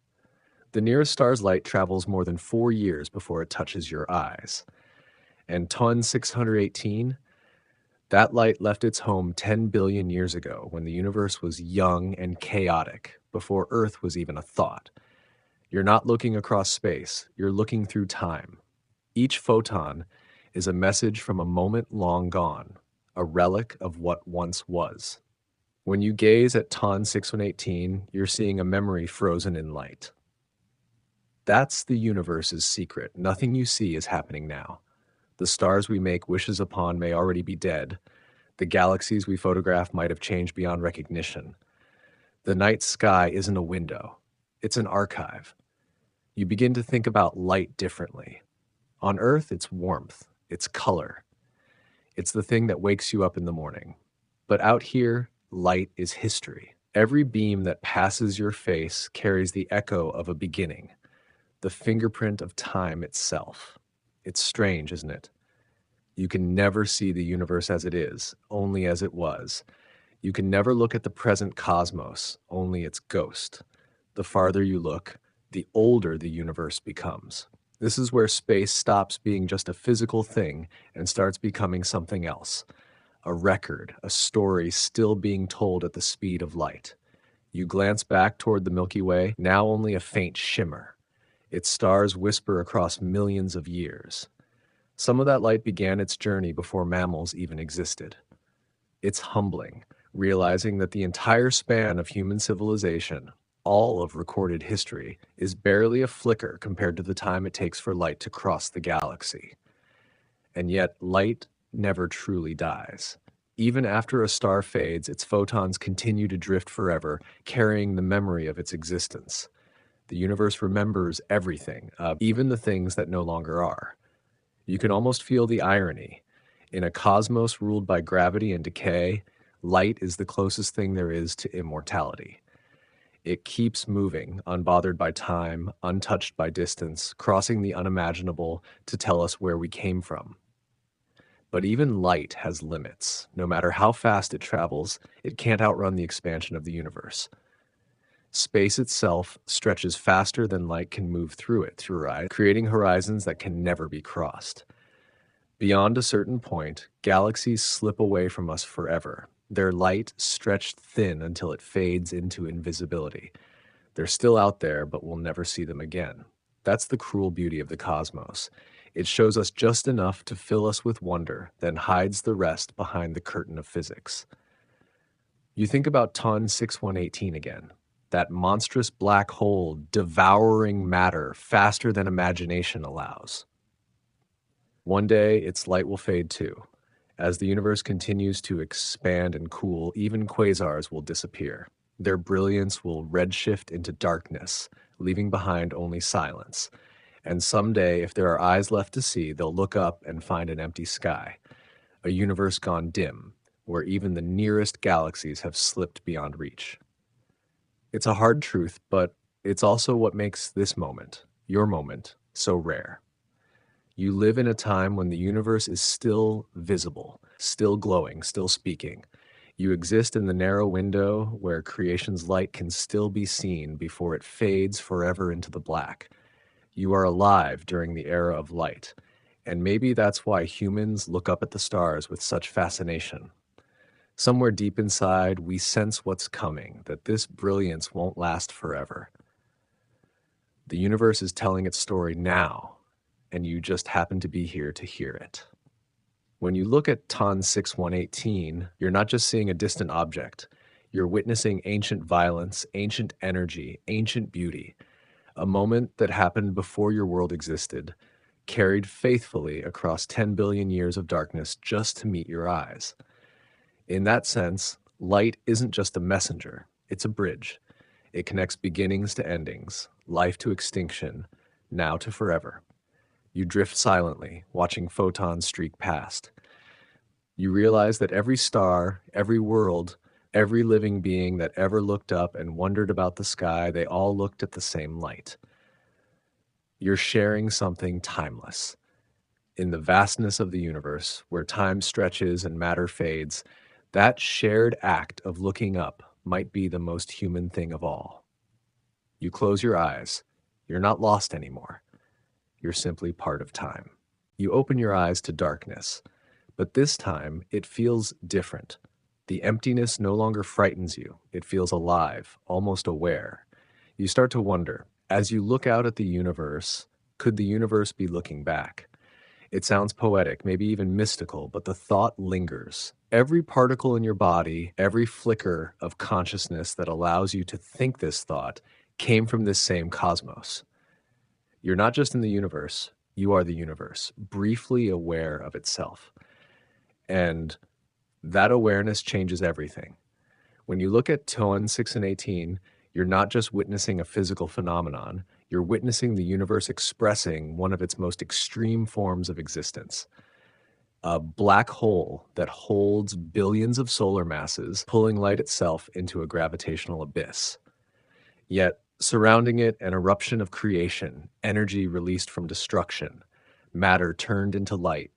The nearest star's light travels more than 4 years before it touches your eyes. And TON 618, that light left its home 10 billion years ago when the universe was young and chaotic, before Earth was even a thought. You're not looking across space, you're looking through time. Each photon is a message from a moment long gone, a relic of what once was. When you gaze at TON 6118, you're seeing a memory frozen in light. That's the universe's secret. Nothing you see is happening now. The stars we make wishes upon may already be dead. The galaxies we photograph might have changed beyond recognition. The night sky isn't a window, it's an archive. You begin to think about light differently. On Earth, it's warmth, it's color. It's the thing that wakes you up in the morning. But out here, light is history. Every beam that passes your face carries the echo of a beginning, the fingerprint of time itself. It's strange, isn't it? You can never see the universe as it is, only as it was. You can never look at the present cosmos, only its ghost. The farther you look, the older the universe becomes. This is where space stops being just a physical thing and starts becoming something else. A record, a story still being told at the speed of light. You glance back toward the Milky Way, now only a faint shimmer. Its stars whisper across millions of years. Some of that light began its journey before mammals even existed. It's humbling, realizing that the entire span of human civilization, all of recorded history, is barely a flicker compared to the time it takes for light to cross the galaxy. And yet, light never truly dies. Even after a star fades, its photons continue to drift forever, carrying the memory of its existence. The universe remembers everything, even the things that no longer are. You can almost feel the irony. In a cosmos ruled by gravity and decay, light is the closest thing there is to immortality. It keeps moving, unbothered by time, untouched by distance, crossing the unimaginable to tell us where we came from. But even light has limits. No matter how fast it travels, it can't outrun the expansion of the universe. Space itself stretches faster than light can move through it, creating horizons that can never be crossed. Beyond a certain point, galaxies slip away from us forever, their light stretched thin until it fades into invisibility. They're still out there, but we'll never see them again. That's the cruel beauty of the cosmos. It shows us just enough to fill us with wonder, then hides the rest behind the curtain of physics. You think about TON 6118 again. That monstrous black hole devouring matter faster than imagination allows. One day, its light will fade too. As the universe continues to expand and cool, even quasars will disappear. Their brilliance will redshift into darkness, leaving behind only silence. And someday, if there are eyes left to see, they'll look up and find an empty sky, a universe gone dim, where even the nearest galaxies have slipped beyond reach. It's a hard truth, but it's also what makes this moment, your moment, so rare. You live in a time when the universe is still visible, still glowing, still speaking. You exist in the narrow window where creation's light can still be seen before it fades forever into the black. You are alive during the era of light, and maybe that's why humans look up at the stars with such fascination. Somewhere deep inside, we sense what's coming, that this brilliance won't last forever. The universe is telling its story now, and you just happen to be here to hear it. When you look at TON 6118, you're not just seeing a distant object. You're witnessing ancient violence, ancient energy, ancient beauty, a moment that happened before your world existed, carried faithfully across 10 billion years of darkness just to meet your eyes. In that sense, light isn't just a messenger, it's a bridge. It connects beginnings to endings, life to extinction, now to forever. You drift silently, watching photons streak past. You realize that every star, every world, every living being that ever looked up and wondered about the sky, they all looked at the same light. You're sharing something timeless. In the vastness of the universe, where time stretches and matter fades, that shared act of looking up might be the most human thing of all. You close your eyes. You're not lost anymore. You're simply part of time. You open your eyes to darkness, but this time it feels different. The emptiness no longer frightens you. It feels alive, almost aware. You start to wonder, as you look out at the universe, could the universe be looking back? It sounds poetic, maybe even mystical, but the thought lingers. Every particle in your body, every flicker of consciousness that allows you to think this thought came from this same cosmos. You're not just in the universe, you are the universe, briefly aware of itself. And that awareness changes everything. When you look at Ton 6 and 18, you're not just witnessing a physical phenomenon, you're witnessing the universe expressing one of its most extreme forms of existence. A black hole that holds billions of solar masses, pulling light itself into a gravitational abyss. Yet, surrounding it, an eruption of creation, energy released from destruction, matter turned into light,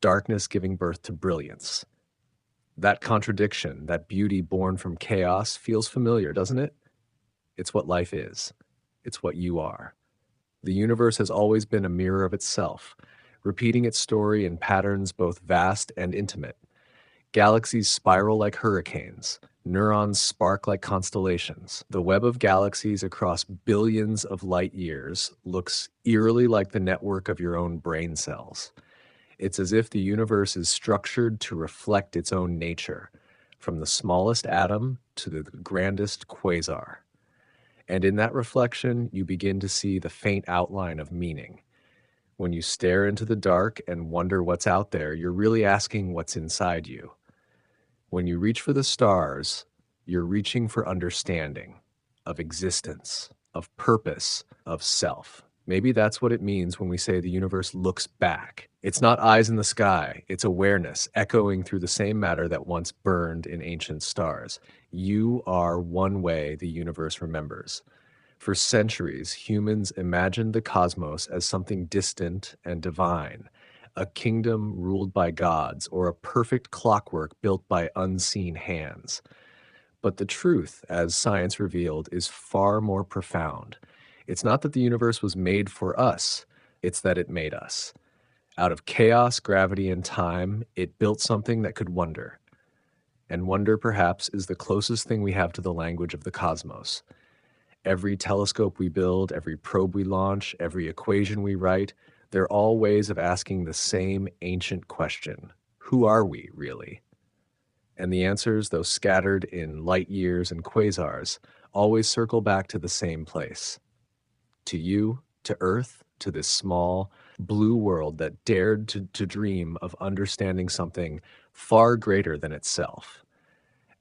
darkness giving birth to brilliance. That contradiction, that beauty born from chaos, feels familiar, doesn't it? It's what life is. It's what you are. The universe has always been a mirror of itself, repeating its story in patterns both vast and intimate. Galaxies spiral like hurricanes. Neurons spark like constellations. The web of galaxies across billions of light years looks eerily like the network of your own brain cells. It's as if the universe is structured to reflect its own nature, from the smallest atom to the grandest quasar. And in that reflection, you begin to see the faint outline of meaning. When you stare into the dark and wonder what's out there, you're really asking what's inside you. When you reach for the stars, you're reaching for understanding of existence, of purpose, of self. Maybe that's what it means when we say the universe looks back. It's not eyes in the sky, it's awareness echoing through the same matter that once burned in ancient stars. You are one way the universe remembers. For centuries, humans imagined the cosmos as something distant and divine, a kingdom ruled by gods, or a perfect clockwork built by unseen hands. But the truth, as science revealed, is far more profound. It's not that the universe was made for us, it's that it made us. Out of chaos, gravity, and time, it built something that could wonder. And wonder, perhaps, is the closest thing we have to the language of the cosmos. Every telescope we build, every probe we launch, every equation we write, they're all ways of asking the same ancient question. Who are we, really? And the answers, though scattered in light years and quasars, always circle back to the same place. To you, to Earth, to this small, blue world that dared to dream of understanding something far greater than itself.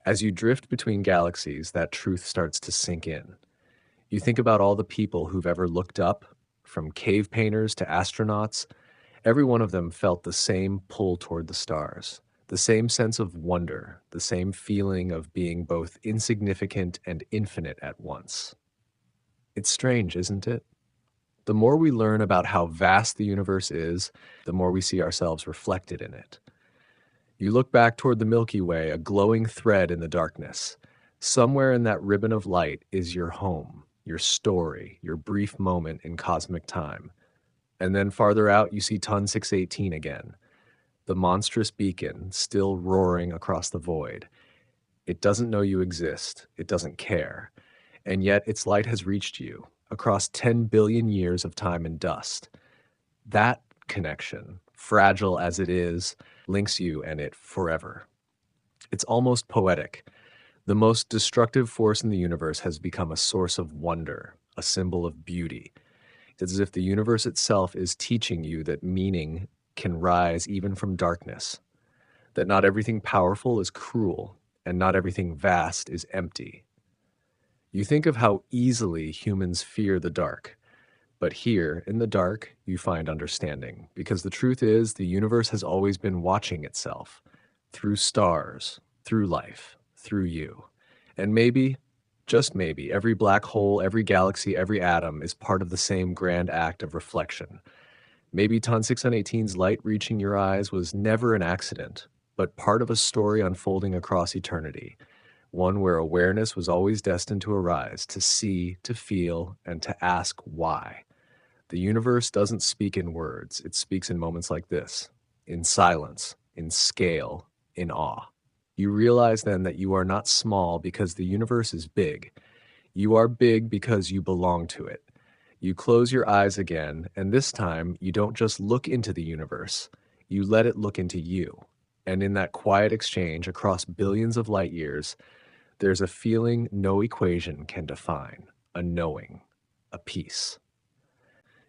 As you drift between galaxies, that truth starts to sink in. You think about all the people who've ever looked up, from cave painters to astronauts. Every one of them felt the same pull toward the stars, the same sense of wonder, the same feeling of being both insignificant and infinite at once. It's strange, isn't it? The more we learn about how vast the universe is, the more we see ourselves reflected in it. You look back toward the Milky Way, a glowing thread in the darkness. Somewhere in that ribbon of light is your home, your story, your brief moment in cosmic time. And then farther out, you see Ton 618 again, the monstrous beacon still roaring across the void. It doesn't know you exist. It doesn't care. And yet its light has reached you across 10 billion years of time and dust. That connection, fragile as it is, links you and it forever. It's almost poetic. The most destructive force in the universe has become a source of wonder, a symbol of beauty. It's as if the universe itself is teaching you that meaning can rise even from darkness, that not everything powerful is cruel, and not everything vast is empty. You think of how easily humans fear the dark, but here, in the dark, you find understanding, because the truth is the universe has always been watching itself, through stars, through life, through you. And maybe, just maybe, every black hole, every galaxy, every atom is part of the same grand act of reflection. Maybe Ton 618's light reaching your eyes was never an accident, but part of a story unfolding across eternity, one where awareness was always destined to arise, to see, to feel, and to ask why. The universe doesn't speak in words, it speaks in moments like this, in silence, in scale, in awe. You realize then that you are not small because the universe is big. You are big because you belong to it. You close your eyes again, and this time you don't just look into the universe, you let it look into you. And in that quiet exchange across billions of light years, there's a feeling no equation can define, a knowing, a peace.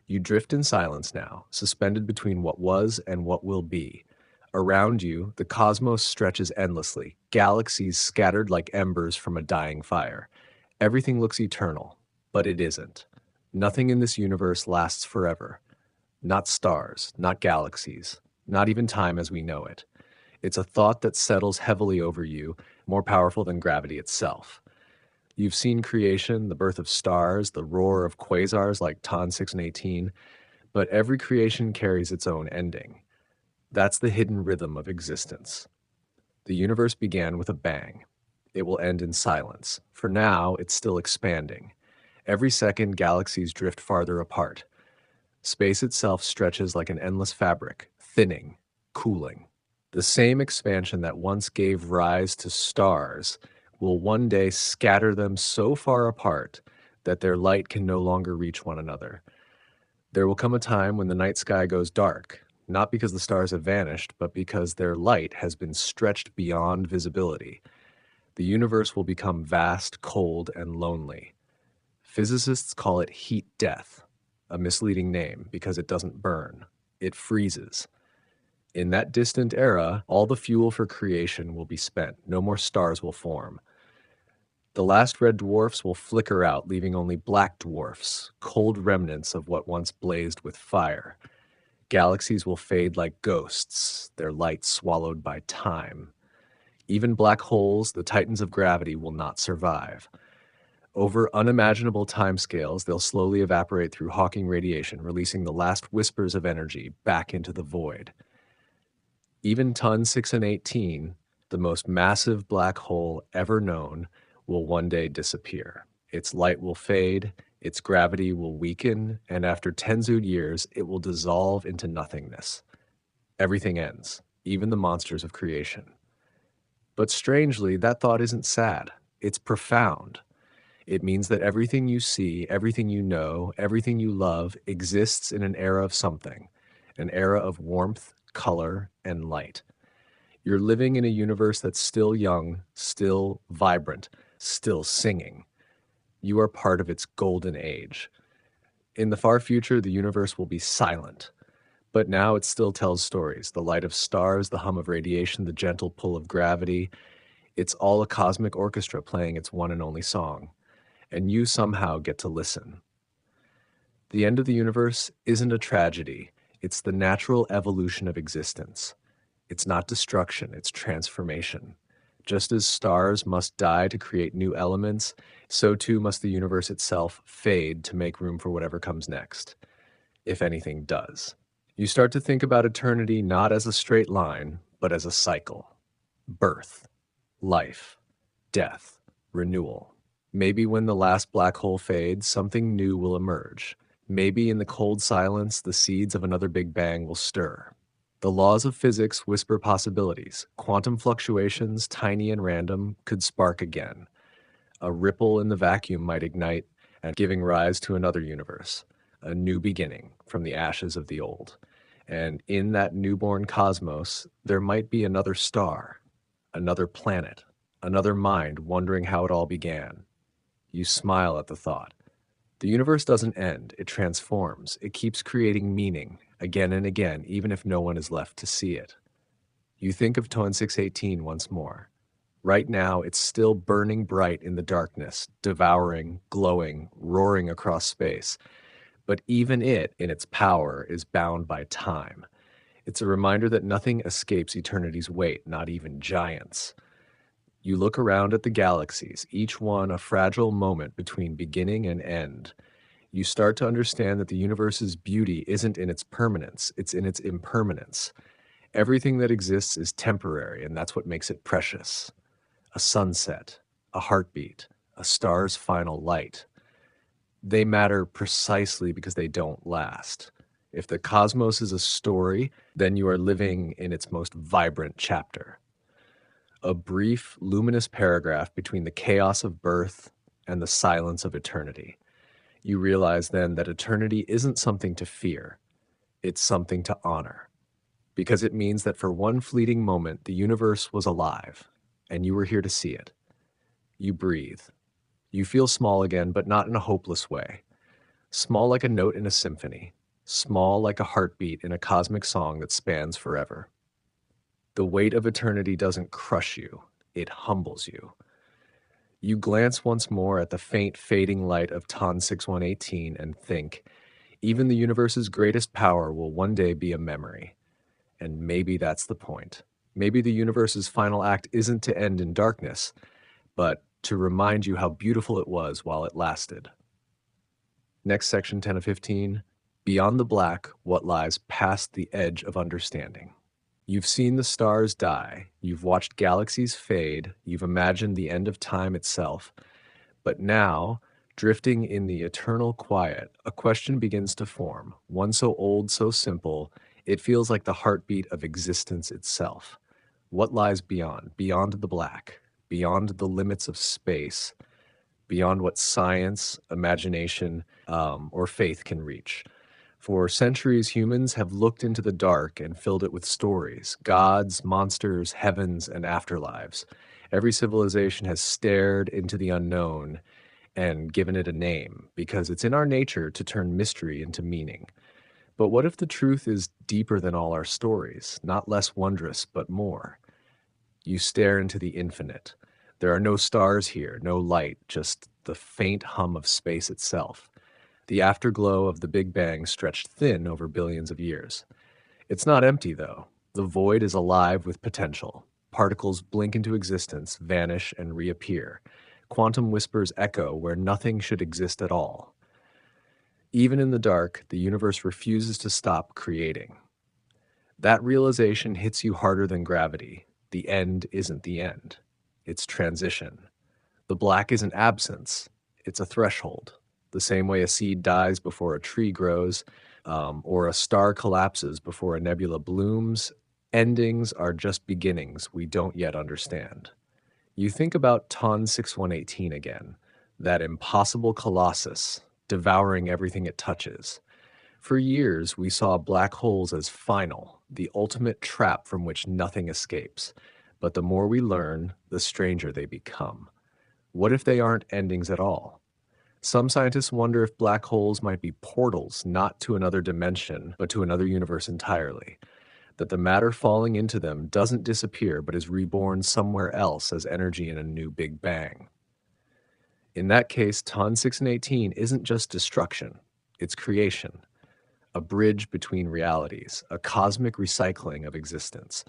You drift in silence now, suspended between what was and what will be. Around you, the cosmos stretches endlessly, galaxies scattered like embers from a dying fire. Everything looks eternal, but it isn't. Nothing in this universe lasts forever. Not stars, not galaxies, not even time as we know it. It's a thought that settles heavily over you, more powerful than gravity itself. You've seen creation, the birth of stars, the roar of quasars like Ton 6 and 18, but every creation carries its own ending. That's the hidden rhythm of existence. The universe began with a bang. It will end in silence. For now, it's still expanding. Every second, galaxies drift farther apart. Space itself stretches like an endless fabric, thinning, cooling. The same expansion that once gave rise to stars will one day scatter them so far apart that their light can no longer reach one another. There will come a time when the night sky goes dark, not because the stars have vanished, but because their light has been stretched beyond visibility. The universe will become vast, cold, and lonely. Physicists call it heat death, a misleading name because it doesn't burn. It freezes. In that distant era, all the fuel for creation will be spent. No more stars will form. The last red dwarfs will flicker out, leaving only black dwarfs, cold remnants of what once blazed with fire. Galaxies will fade like ghosts, their light swallowed by time. Even black holes, the titans of gravity, will not survive. Over unimaginable timescales, they'll slowly evaporate through Hawking radiation, releasing the last whispers of energy back into the void. Even Ton 6 and 18, the most massive black hole ever known, will one day disappear. Its light will fade, its gravity will weaken, and after tens-ood years, it will dissolve into nothingness. Everything ends, even the monsters of creation. But strangely, that thought isn't sad. It's profound. It means that everything you see, everything you know, everything you love exists in an era of something, an era of warmth, color, and light. You're living in a universe that's still young, still vibrant, still singing. You are part of its golden age. In the far future, the universe will be silent. But now it still tells stories. The light of stars, the hum of radiation, the gentle pull of gravity. It's all a cosmic orchestra playing its one and only song. And you somehow get to listen. The end of the universe isn't a tragedy. It's the natural evolution of existence. It's not destruction, it's transformation. Just as stars must die to create new elements, so too must the universe itself fade to make room for whatever comes next, if anything does. You start to think about eternity not as a straight line, but as a cycle. Birth, life, death, renewal. Maybe when the last black hole fades, something new will emerge. Maybe in the cold silence, the seeds of another Big Bang will stir. The laws of physics whisper possibilities. Quantum fluctuations, tiny and random, could spark again. A ripple in the vacuum might ignite, and giving rise to another universe, a new beginning from the ashes of the old. And in that newborn cosmos, there might be another star, another planet, another mind wondering how it all began. You smile at the thought. The universe doesn't end, it transforms. It keeps creating meaning, again and again, even if no one is left to see it. You think of Ton 618 once more. Right now, it's still burning bright in the darkness, devouring, glowing, roaring across space. But even it, in its power, is bound by time. It's a reminder that nothing escapes eternity's weight, not even giants. You look around at the galaxies, each one a fragile moment between beginning and end. You start to understand that the universe's beauty isn't in its permanence, it's in its impermanence. Everything that exists is temporary, and that's what makes it precious. A sunset, a heartbeat, a star's final light. They matter precisely because they don't last. If the cosmos is a story, then you are living in its most vibrant chapter. A brief, luminous paragraph between the chaos of birth and the silence of eternity. You realize then that eternity isn't something to fear, it's something to honor, because it means that for one fleeting moment, the universe was alive, and you were here to see it. You breathe. You feel small again, but not in a hopeless way. Small like a note in a symphony. Small like a heartbeat in a cosmic song that spans forever. The weight of eternity doesn't crush you, it humbles you. You glance once more at the faint, fading light of TON 6118 and think, even the universe's greatest power will one day be a memory. And maybe that's the point. Maybe the universe's final act isn't to end in darkness, but to remind you how beautiful it was while it lasted. Next section 10 of 15, Beyond the Black, What Lies Past the Edge of Understanding. You've seen the stars die, you've watched galaxies fade, you've imagined the end of time itself, but now, drifting in the eternal quiet, a question begins to form, one so old, so simple, it feels like the heartbeat of existence itself. What lies beyond the black, beyond the limits of space, beyond what science, imagination, or faith can reach? For centuries, humans have looked into the dark and filled it with stories, gods, monsters, heavens, and afterlives. Every civilization has stared into the unknown and given it a name, because it's in our nature to turn mystery into meaning. But what if the truth is deeper than all our stories, not less wondrous, but more? You stare into the infinite. There are no stars here, no light, just the faint hum of space itself. The afterglow of the Big Bang stretched thin over billions of years. It's not empty, though. The void is alive with potential. Particles blink into existence, vanish, and reappear. Quantum whispers echo where nothing should exist at all. Even in the dark, the universe refuses to stop creating. That realization hits you harder than gravity. The end isn't the end. It's transition. The black isn't absence. It's a threshold. The same way a seed dies before a tree grows, or a star collapses before a nebula blooms, endings are just beginnings we don't yet understand. You think about TON 6118 again, that impossible colossus devouring everything it touches. For years, we saw black holes as final, the ultimate trap from which nothing escapes. But the more we learn, the stranger they become. What if they aren't endings at all? Some scientists wonder if black holes might be portals, not to another dimension, but to another universe entirely. That the matter falling into them doesn't disappear, but is reborn somewhere else as energy in a new Big Bang. In that case, TON 618 isn't just destruction, it's creation. A bridge between realities, a cosmic recycling of existence.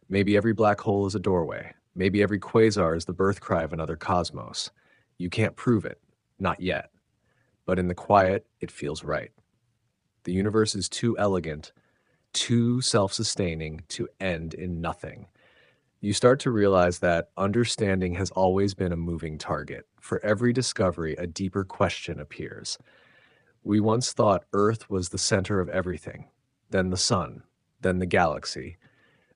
Maybe every black hole is a doorway. Maybe every quasar is the birth cry of another cosmos. You can't prove it. Not yet. But in the quiet, it feels right. The universe is too elegant, too self-sustaining to end in nothing. You start to realize that understanding has always been a moving target. For every discovery, a deeper question appears. We once thought Earth was the center of everything, then the sun, then the galaxy.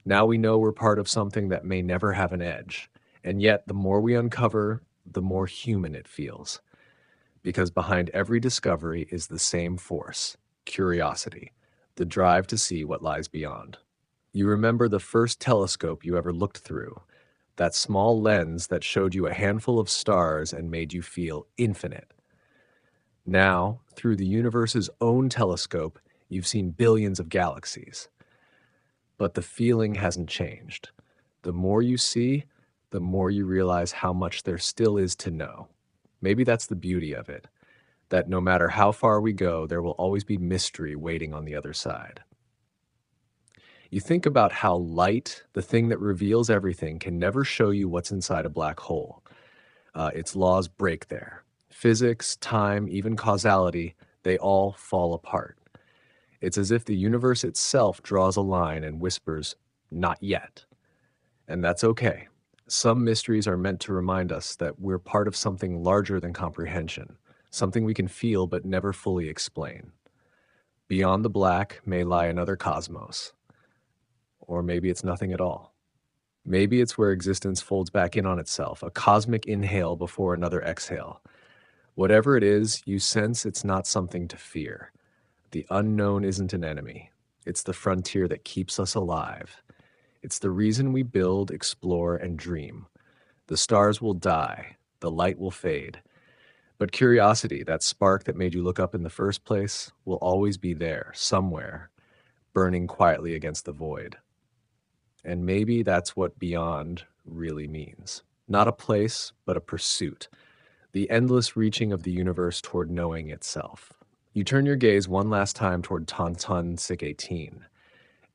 Now we know we're part of something that may never have an edge. And yet, the more we uncover, the more human it feels. Because behind every discovery is the same force, curiosity, the drive to see what lies beyond. You remember the first telescope you ever looked through, that small lens that showed you a handful of stars and made you feel infinite. Now, through the universe's own telescope, you've seen billions of galaxies. But the feeling hasn't changed. The more you see, the more you realize how much there still is to know. Maybe that's the beauty of it, that no matter how far we go, there will always be mystery waiting on the other side. You think about how light, the thing that reveals everything, can never show you what's inside a black hole. Its laws break there. Physics, time, even causality, they all fall apart. It's as if the universe itself draws a line and whispers, "Not yet." And that's okay. Some mysteries are meant to remind us that we're part of something larger than comprehension, something we can feel but never fully explain. Beyond the black may lie another cosmos. Or maybe it's nothing at all. Maybe it's where existence folds back in on itself, a cosmic inhale before another exhale. Whatever it is, you sense it's not something to fear. The unknown isn't an enemy. It's the frontier that keeps us alive. It's the reason we build, explore, and dream. The stars will die, the light will fade. But curiosity, that spark that made you look up in the first place, will always be there, somewhere, burning quietly against the void. And maybe that's what beyond really means. Not a place, but a pursuit. The endless reaching of the universe toward knowing itself. You turn your gaze one last time toward Tonton 618.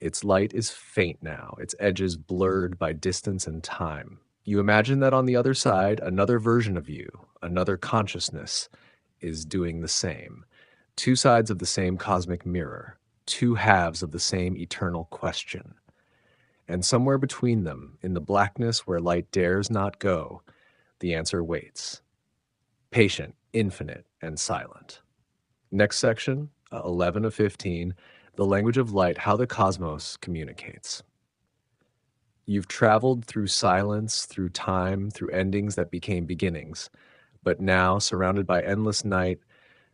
Its light is faint now, its edges blurred by distance and time. You imagine that on the other side, another version of you, another consciousness, is doing the same. Two sides of the same cosmic mirror, two halves of the same eternal question. And somewhere between them, in the blackness where light dares not go, the answer waits. Patient, infinite, and silent. Next section, 11 of 15, the language of light, how the cosmos communicates. You've traveled through silence, through time, through endings that became beginnings. But now, surrounded by endless night,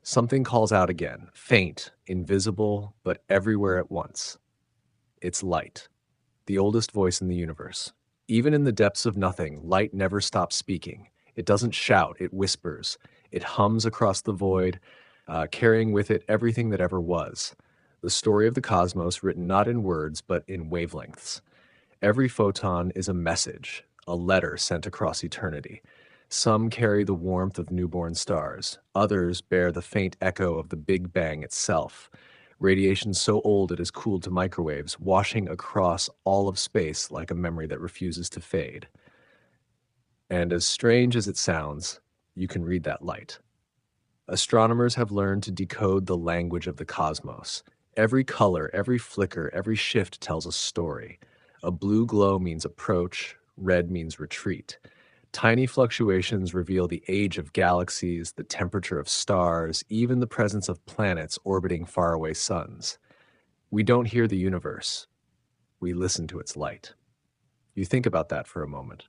something calls out again, faint, invisible, but everywhere at once. It's light, the oldest voice in the universe. Even in the depths of nothing, light never stops speaking. It doesn't shout, it whispers. It hums across the void, carrying with it everything that ever was. The story of the cosmos written not in words, but in wavelengths. Every photon is a message, a letter sent across eternity. Some carry the warmth of newborn stars. Others bear the faint echo of the Big Bang itself. Radiation so old it has cooled to microwaves, washing across all of space like a memory that refuses to fade. And as strange as it sounds, you can read that light. Astronomers have learned to decode the language of the cosmos. Every color, every flicker, every shift tells a story. A blue glow means approach, red means retreat. Tiny fluctuations reveal the age of galaxies, the temperature of stars, even the presence of planets orbiting faraway suns. We don't hear the universe. We listen to its light. You think about that for a moment.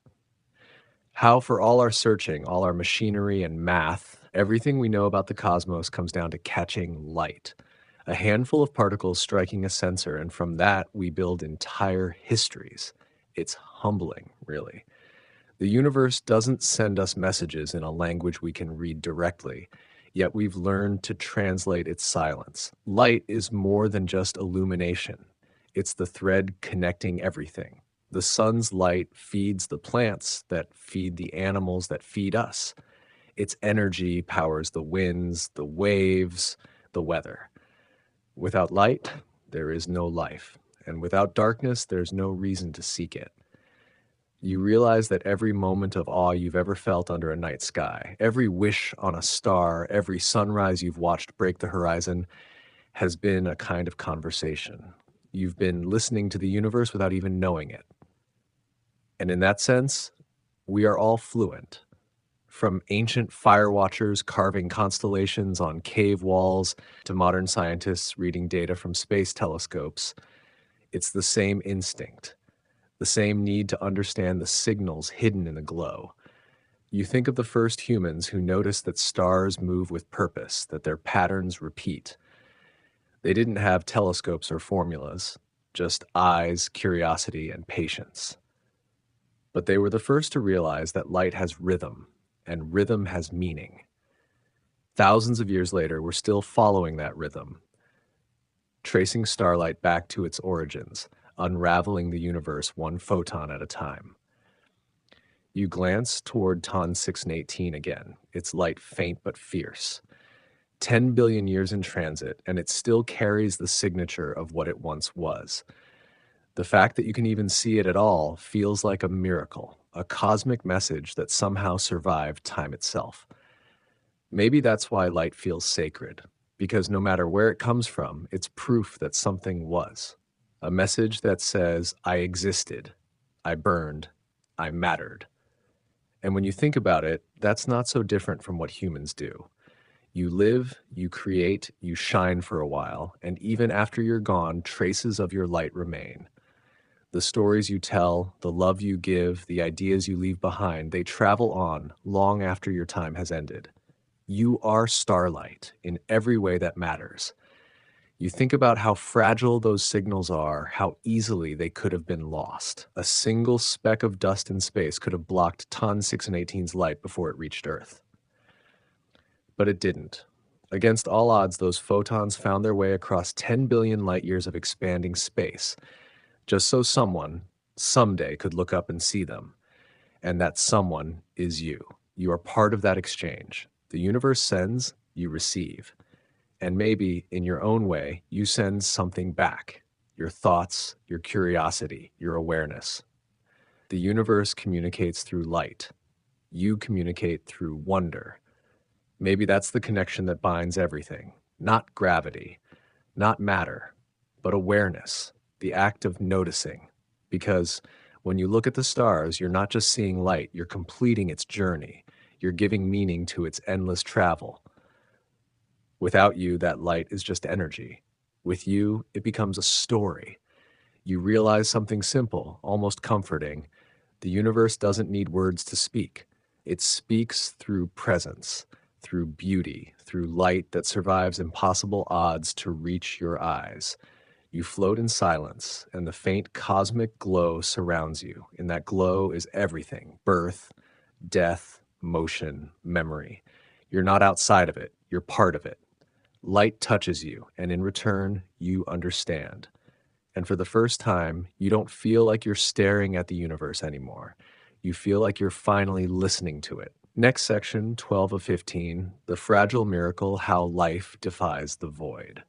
How, for all our searching, all our machinery and math, everything we know about the cosmos comes down to catching light. A handful of particles striking a sensor, and from that we build entire histories. It's humbling, really. The universe doesn't send us messages in a language we can read directly, yet we've learned to translate its silence. Light is more than just illumination. It's the thread connecting everything. The sun's light feeds the plants that feed the animals that feed us. Its energy powers the winds, the waves, the weather. Without light, there is no life, and without darkness, there's no reason to seek it. You realize that every moment of awe you've ever felt under a night sky, every wish on a star, every sunrise you've watched break the horizon has been a kind of conversation. You've been listening to the universe without even knowing it. And in that sense, we are all fluent. From ancient fire watchers carving constellations on cave walls to modern scientists reading data from space telescopes, it's the same instinct, the same need to understand the signals hidden in the glow. You think of the first humans who noticed that stars move with purpose, that their patterns repeat. They didn't have telescopes or formulas, just eyes, curiosity, and patience. But they were the first to realize that light has rhythm, and rhythm has meaning. Thousands of years later, we're still following that rhythm, tracing starlight back to its origins, unraveling the universe one photon at a time. You glance toward Ton 618 again, its light faint but fierce. 10 billion years in transit, and it still carries the signature of what it once was. The fact that you can even see it at all feels like a miracle, a cosmic message that somehow survived time itself. Maybe that's why light feels sacred, because no matter where it comes from, it's proof that something was. A message that says, I existed, I burned, I mattered. And when you think about it, that's not so different from what humans do. You live, you create, you shine for a while, and even after you're gone, traces of your light remain. The stories you tell, the love you give, the ideas you leave behind, they travel on long after your time has ended. You are starlight in every way that matters. You think about how fragile those signals are, how easily they could have been lost. A single speck of dust in space could have blocked TON 6 and 18's light before it reached Earth. But it didn't. Against all odds, those photons found their way across 10 billion light years of expanding space, just so someone, someday, could look up and see them. And that someone is you. You are part of that exchange. The universe sends, you receive. And maybe, in your own way, you send something back. Your thoughts, your curiosity, your awareness. The universe communicates through light. You communicate through wonder. Maybe that's the connection that binds everything. Not gravity, not matter, but awareness, the act of noticing. Because when you look at the stars, you're not just seeing light, you're completing its journey. You're giving meaning to its endless travel. Without you, that light is just energy. With you, it becomes a story. You realize something simple, almost comforting. The universe doesn't need words to speak. It speaks through presence, through beauty, through light that survives impossible odds to reach your eyes. You float in silence, and the faint cosmic glow surrounds you. In that glow is everything: birth, death, motion, memory. You're not outside of it, you're part of it. Light touches you, and in return, you understand. And for the first time, you don't feel like you're staring at the universe anymore. You feel like you're finally listening to it. Next section, 12 of 15, the fragile miracle, how life defies the void.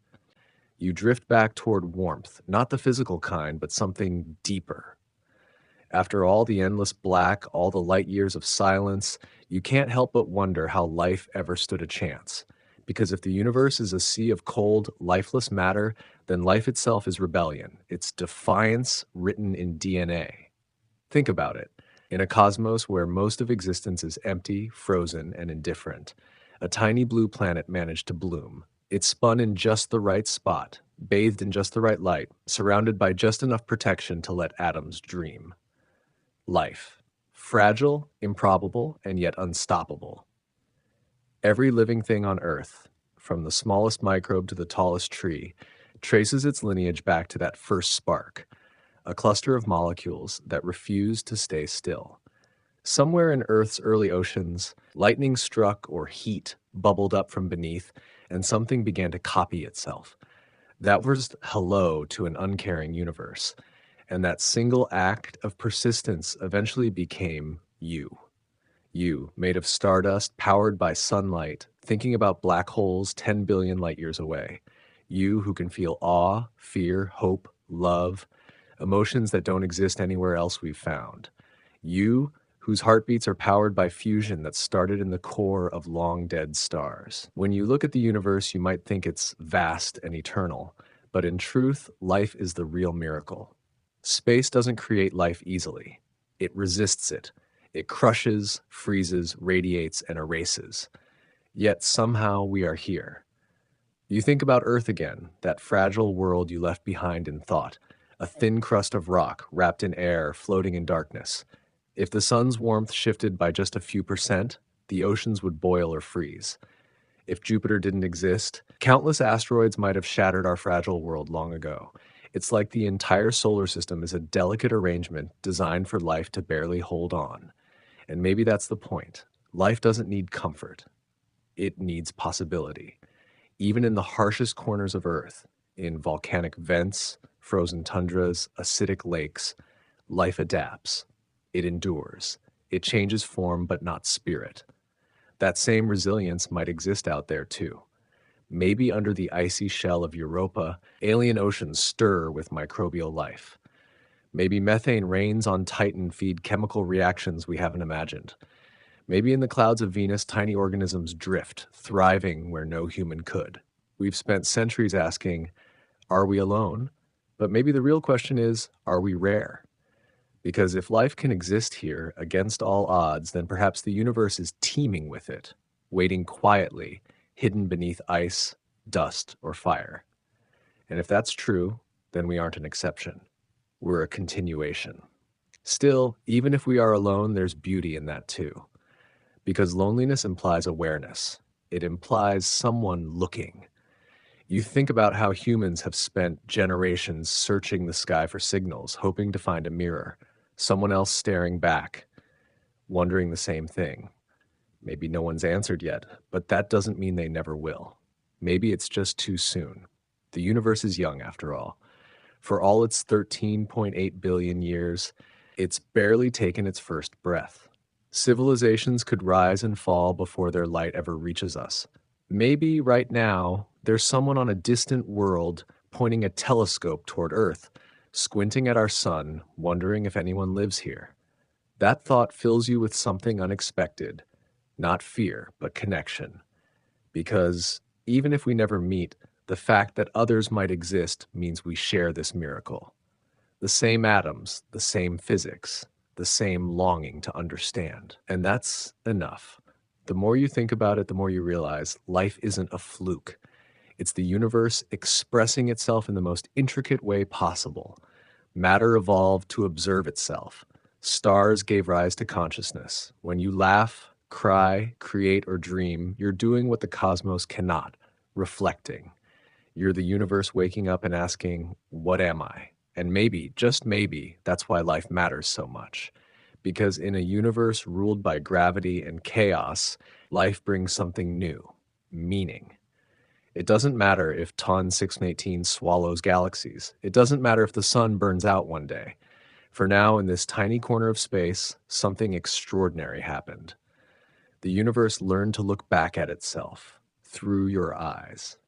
You drift back toward warmth, not the physical kind, but something deeper. After all the endless black, all the light years of silence, you can't help but wonder how life ever stood a chance. Because if the universe is a sea of cold, lifeless matter, then life itself is rebellion. It's defiance written in DNA. Think about it. In a cosmos where most of existence is empty, frozen, and indifferent, a tiny blue planet managed to bloom. It spun in just the right spot, bathed in just the right light, surrounded by just enough protection to let atoms dream. Life. Fragile, improbable, and yet unstoppable. Every living thing on Earth, from the smallest microbe to the tallest tree, traces its lineage back to that first spark, a cluster of molecules that refuse to stay still. Somewhere in Earth's early oceans, lightning struck or heat bubbled up from beneath, and something began to copy itself. That was hello to an uncaring universe, and that single act of persistence eventually became you. You, made of stardust, powered by sunlight, thinking about black holes 10 billion light years away. You who can feel awe, fear, hope, love, emotions that don't exist anywhere else we've found. You whose heartbeats are powered by fusion that started in the core of long-dead stars. When you look at the universe, you might think it's vast and eternal, but in truth, life is the real miracle. Space doesn't create life easily. It resists it. It crushes, freezes, radiates, and erases. Yet somehow we are here. You think about Earth again, that fragile world you left behind in thought, a thin crust of rock wrapped in air, floating in darkness. If the sun's warmth shifted by just a few percent, the oceans would boil or freeze. If Jupiter didn't exist, countless asteroids might have shattered our fragile world long ago. It's like the entire solar system is a delicate arrangement designed for life to barely hold on. And maybe that's the point. Life doesn't need comfort. It needs possibility. Even in the harshest corners of Earth, in volcanic vents, frozen tundras, acidic lakes, life adapts. It endures. It changes form but not spirit. That same resilience might exist out there too. Maybe under the icy shell of Europa, alien oceans stir with microbial life. Maybe methane rains on Titan feed chemical reactions we haven't imagined. Maybe in the clouds of Venus, tiny organisms drift, thriving where no human could. We've spent centuries asking, are we alone? But maybe the real question is, are we rare? Because if life can exist here against all odds, then perhaps the universe is teeming with it, waiting quietly, hidden beneath ice, dust, or fire. And if that's true, then we aren't an exception. We're a continuation. Still, even if we are alone, there's beauty in that too. Because loneliness implies awareness. It implies someone looking. You think about how humans have spent generations searching the sky for signals, hoping to find a mirror, someone else staring back, wondering the same thing. Maybe no one's answered yet, but that doesn't mean they never will. Maybe it's just too soon. The universe is young, after all. For all its 13.8 billion years, it's barely taken its first breath. Civilizations could rise and fall before their light ever reaches us. Maybe right now, there's someone on a distant world pointing a telescope toward Earth, squinting at our sun, wondering if anyone lives here. That thought fills you with something unexpected, not fear, but connection. Because even if we never meet, the fact that others might exist means we share this miracle. The same atoms, the same physics, the same longing to understand. And that's enough. The more you think about it, the more you realize life isn't a fluke. It's the universe expressing itself in the most intricate way possible. Matter evolved to observe itself. Stars gave rise to consciousness. When you laugh, cry, create, or dream, you're doing what the cosmos cannot, reflecting. You're the universe waking up and asking, what am I? And maybe, just maybe, that's why life matters so much. Because in a universe ruled by gravity and chaos, life brings something new, meaning. It doesn't matter if TON 618 swallows galaxies. It doesn't matter if the sun burns out one day. For now, in this tiny corner of space, something extraordinary happened. The universe learned to look back at itself, through your eyes.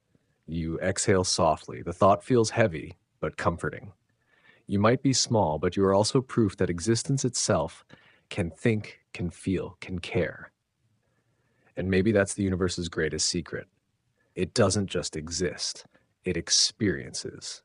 You exhale softly. The thought feels heavy, but comforting. You might be small, but you are also proof that existence itself can think, can feel, can care. And maybe that's the universe's greatest secret. It doesn't just exist, it experiences.